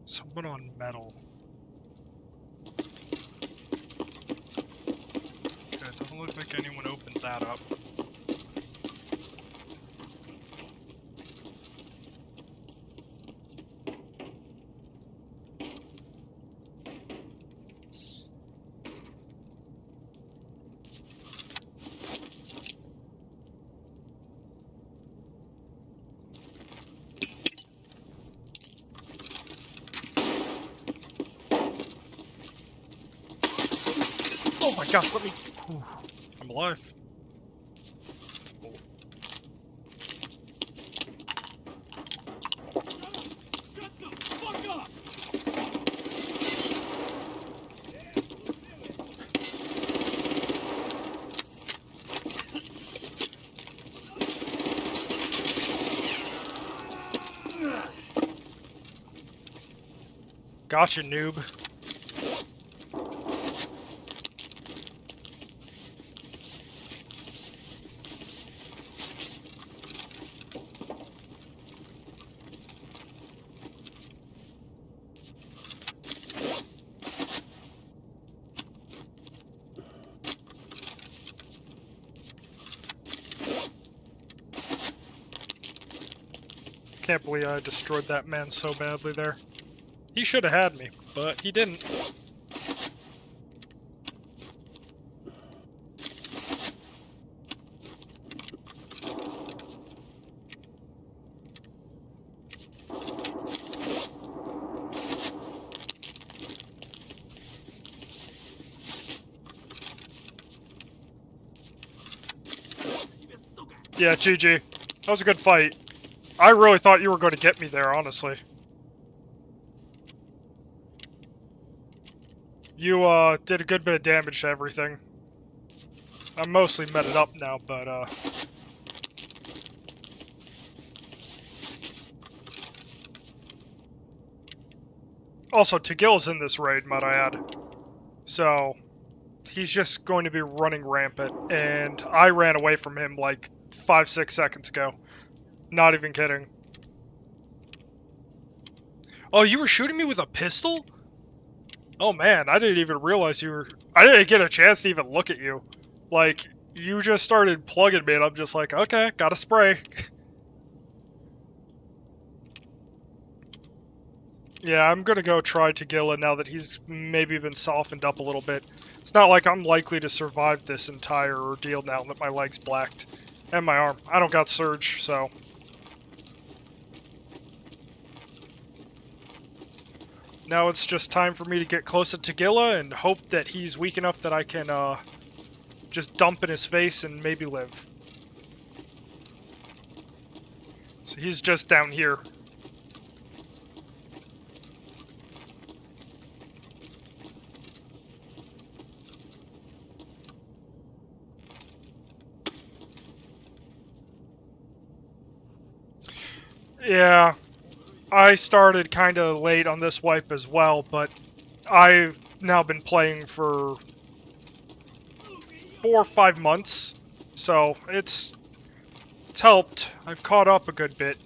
Someone on metal. Okay, it doesn't look like anyone opened that up. Oh my gosh, let me... Whew. I'm alive. Shut the fuck up! Gotcha, noob. Can't believe I destroyed that man so badly there. He should have had me, but he didn't. Yeah, GG. That was a good fight. I really thought you were going to get me there, honestly. You, did a good bit of damage to everything. I'm mostly meted up now, but, Also, Tagil's in this raid, might I add. So, he's just going to be running rampant, and I ran away from him like 5-6 seconds ago. Not even kidding. Oh, you were shooting me with a pistol? Oh man, I didn't even realize you were... I didn't get a chance to even look at you. Like, you just started plugging me and I'm just like, okay, gotta spray. Yeah, I'm gonna go try Tagilla now that he's maybe been softened up a little bit. It's not like I'm likely to survive this entire ordeal now that my leg's blacked. And my arm. I don't got Surge, so... Now it's just time for me to get close to Tagilla and hope that he's weak enough that I can, just dump in his face and maybe live. So he's just down here. Yeah, I started kind of late on this wipe as well, but I've now been playing for 4 or 5 months, so it's helped. I've caught up a good bit.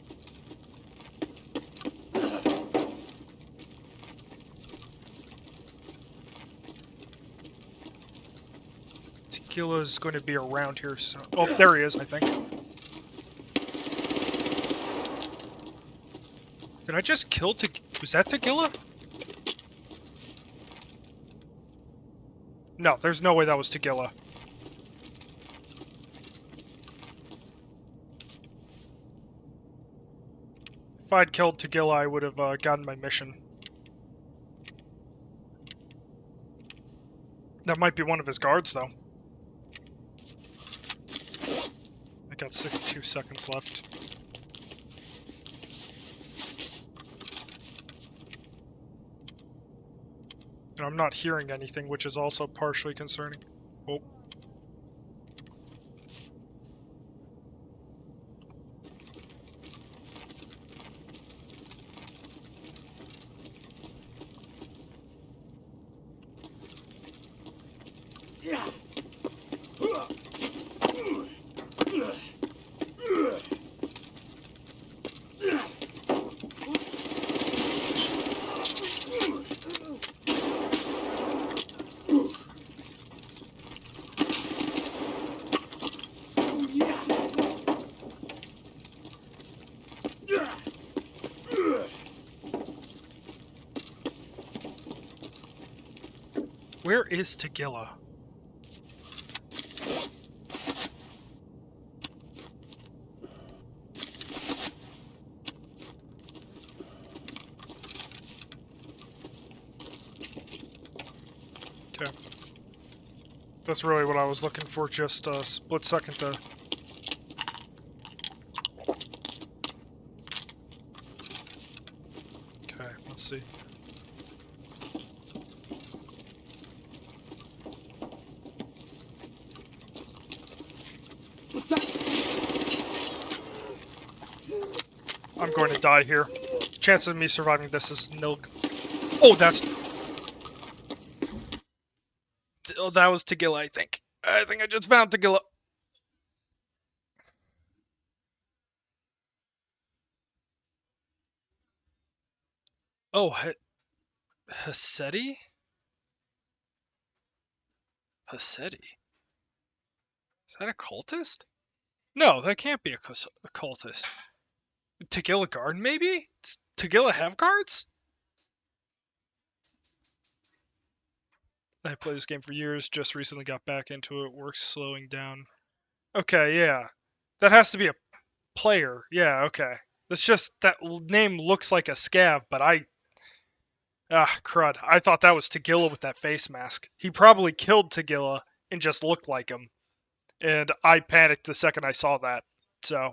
Tequila's going to be around here, so... Oh, there he is, I think. Did I just kill Was that Tequila? No, there's no way that was Tequila. If I'd killed Tequila, I would have gotten my mission. That might be one of his guards, though. I got 62 seconds left. And I'm not hearing anything, which is also partially concerning. Oh. Where is Tagilla? Okay. That's really what I was looking for, just a split second to... Okay, let's see. I'm going to die here. Chances of me surviving this is nil. Oh, that was Tagilla, I think. I think I just found Tagilla. Oh, Haseti? Haseti? Is that a cultist? No, that can't be a cultist. Tagilla guard, maybe? Does Tagilla have guards? I played this game for years, just recently got back into it, works slowing down. Okay, yeah. That has to be a player. Yeah, okay. That's just, that name looks like a scav, but crud. I thought that was Tagilla with that face mask. He probably killed Tagilla and just looked like him. And I panicked the second I saw that. So,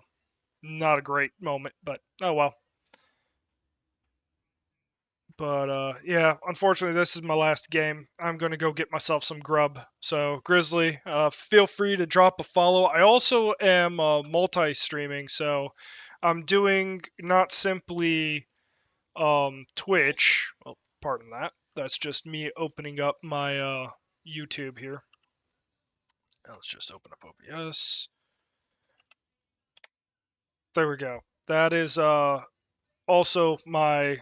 not a great moment, but oh well. But yeah, unfortunately, this is my last game. I'm gonna go get myself some grub. So Grizzly, feel free to drop a follow. I also am multi-streaming, so I'm doing not simply Twitch. Well, pardon that. That's just me opening up my YouTube here. Now let's just open up OBS. There we go. That is also my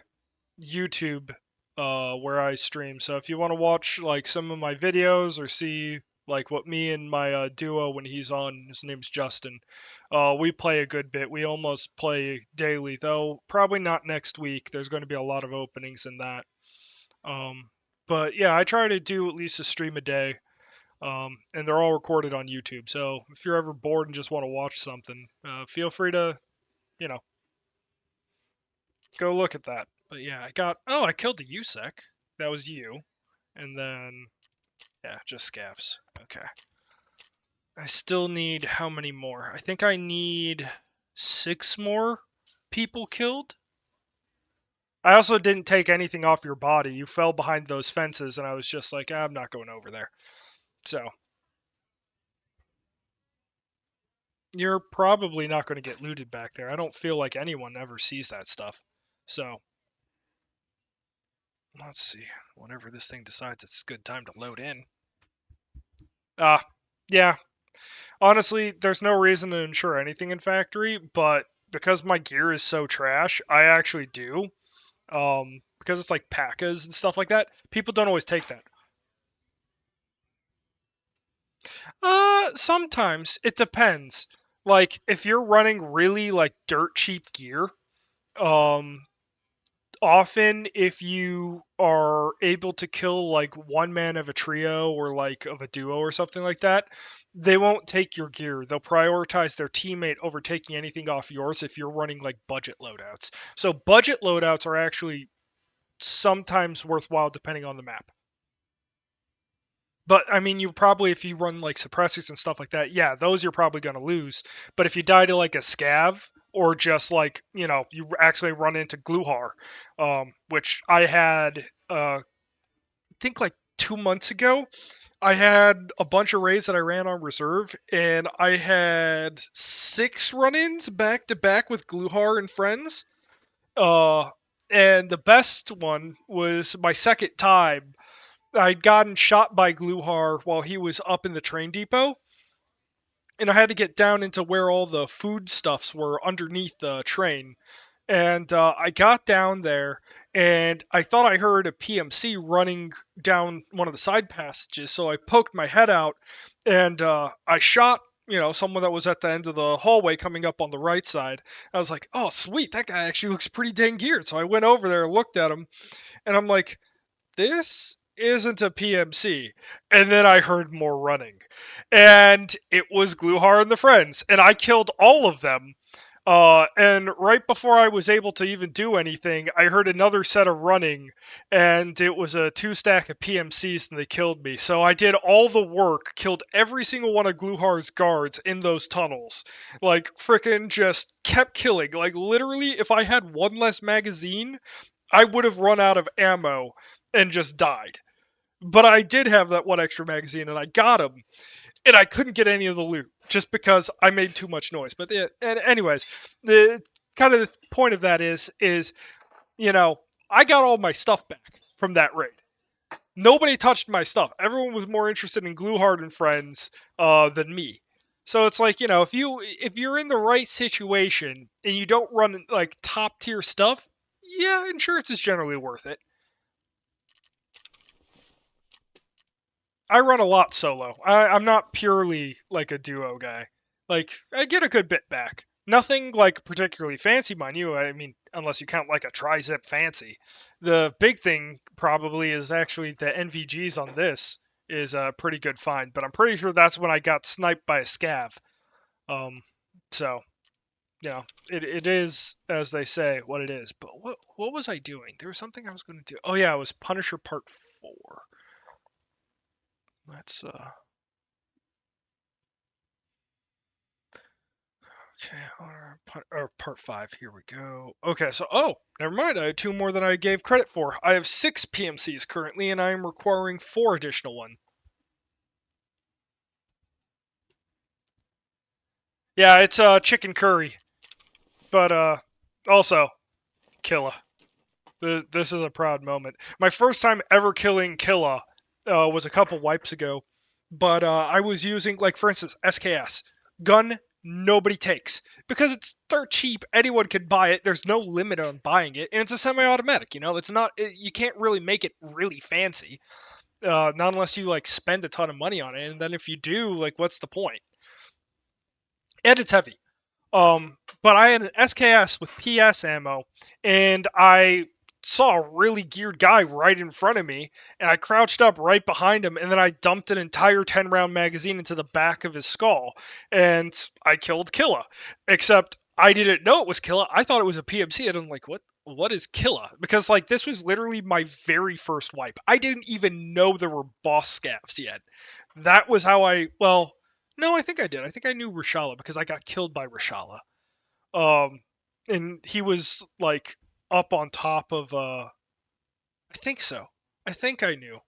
YouTube where I stream. So if you want to watch like some of my videos or see like what me and my duo when he's on, his name's Justin. We play a good bit. We almost play daily, though probably not next week. There's going to be a lot of openings in that. But yeah, I try to do at least a stream a day. And they're all recorded on YouTube. So if you're ever bored and just want to watch something, feel free to, you know, go look at that. But yeah, I killed a USEC. That was you. And then, yeah, just scavs. Okay. I still need how many more? I think I need 6 more people killed. I also didn't take anything off your body. You fell behind those fences, and I was just like, I'm not going over there. So, you're probably not going to get looted back there. I don't feel like anyone ever sees that stuff. So, let's see. Whenever this thing decides it's a good time to load in. Yeah. Honestly, there's no reason to insure anything in factory, but because my gear is so trash, I actually do. Because it's like PACAs and stuff like that, people don't always take that. Sometimes it depends. Like if you're running really like dirt cheap gear, um, often if you are able to kill like one man of a trio or like of a duo or something like that, they won't take your gear. They'll prioritize their teammate over taking anything off yours if you're running like budget loadouts. So budget loadouts are actually sometimes worthwhile depending on the map. But I mean, you probably, if you run like suppressors and stuff like that, yeah, those you're probably going to lose. But if you die to like a scav or just like, you actually run into Gluhar, which I had, I think like 2 months ago, I had a bunch of raids that I ran on reserve, and I had 6 run-ins back to back with Gluhar and friends. Uh, and the best one was my second time. I'd gotten shot by Gluhar while he was up in the train depot, and I had to get down into where all the foodstuffs were underneath the train. And I got down there, and I thought I heard a PMC running down one of the side passages, so I poked my head out, and I shot, someone that was at the end of the hallway coming up on the right side. I was like, oh, sweet, that guy actually looks pretty dang geared. So I went over there, looked at him, and I'm like, this isn't a PMC. And then I heard more running. And it was Gluhar and the friends. And I killed all of them. And right before I was able to even do anything, I heard another set of running, and it was a 2 stack of PMCs, and they killed me. So I did all the work, killed every single one of Gluhar's guards in those tunnels. Like, frickin' just kept killing. Like, literally, if I had one less magazine, I would have run out of ammo and just died. But I did have that one extra magazine, and I got him, and I couldn't get any of the loot just because I made too much noise. But and anyways, the kind of the point of that is you know I got all my stuff back from that raid. Nobody touched my stuff. Everyone was more interested in Gluehard and friends than me. So it's like if you're in the right situation and you don't run like top tier stuff, yeah, insurance is generally worth it. I run a lot solo. I'm not purely like a duo guy. Like I get a good bit back. Nothing like particularly fancy, mind you. I mean, unless you count like a tri-zip fancy. The big thing probably is actually the NVGs on this is a pretty good find, but I'm pretty sure that's when I got sniped by a scav. Um, so it is as they say what it is. But what was I doing? There was something I was going to do. Oh yeah, it was Punisher Part 4. Let's Okay, or part 5. Here we go. Okay, so never mind. I had 2 more than I gave credit for. I have 6 PMCs currently, and I am requiring 4 additional one. Yeah, it's chicken curry, but also Killa. This is a proud moment. My first time ever killing Killa was a couple wipes ago, but I was using, like, for instance, SKS gun. Nobody takes because it's dirt cheap. Anyone can buy it. There's no limit on buying it, and it's a semi-automatic. It's not. You can't really make it really fancy, not unless you like spend a ton of money on it. And then if you do, like, what's the point? And it's heavy. But I had an SKS with PS ammo, and I saw a really geared guy right in front of me, and I crouched up right behind him, and then I dumped an entire 10-round magazine into the back of his skull, and I killed Killa. Except I didn't know it was Killa. I thought it was a PMC, and I'm like, what is Killa? Because like this was literally my very first wipe. I didn't even know there were boss scavs yet. That was how no, I think I did. I think I knew Rashala because I got killed by Rashala. Um, and he was like up on top of I think so. I think I knew.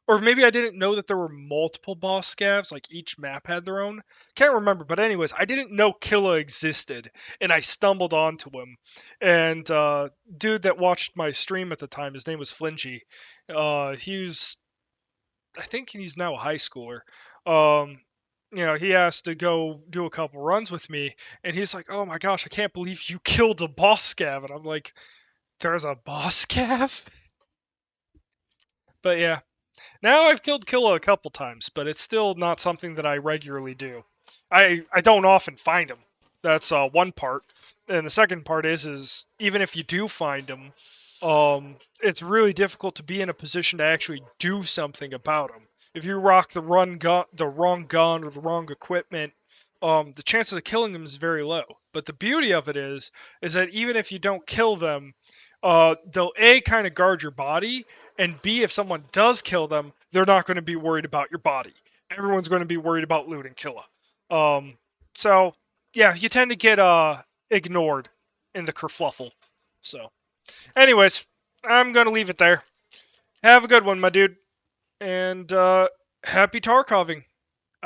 Or maybe I didn't know that there were multiple boss scavs, like each map had their own. Can't remember, but anyways, I didn't know Killa existed, and I stumbled onto him. And dude that watched my stream at the time, his name was Flinchy. He was, I think he's now a high schooler. Um, he asked to go do a couple runs with me, and he's like, "Oh my gosh, I can't believe you killed a boss scav," and I'm like, "There's a boss scav?" But yeah, now I've killed Killa a couple times, but it's still not something that I regularly do. I don't often find him. That's one part, and the second part is even if you do find him, it's really difficult to be in a position to actually do something about him. If you rock the wrong gun or the wrong equipment, the chances of killing them is very low. But the beauty of it is that even if you don't kill them, they'll A, kind of guard your body, and B, if someone does kill them, they're not going to be worried about your body. Everyone's going to be worried about looting Killa. So yeah, you tend to get ignored in the kerfluffle. So, anyways, I'm gonna leave it there. Have a good one, my dude, and happy Tarkoving.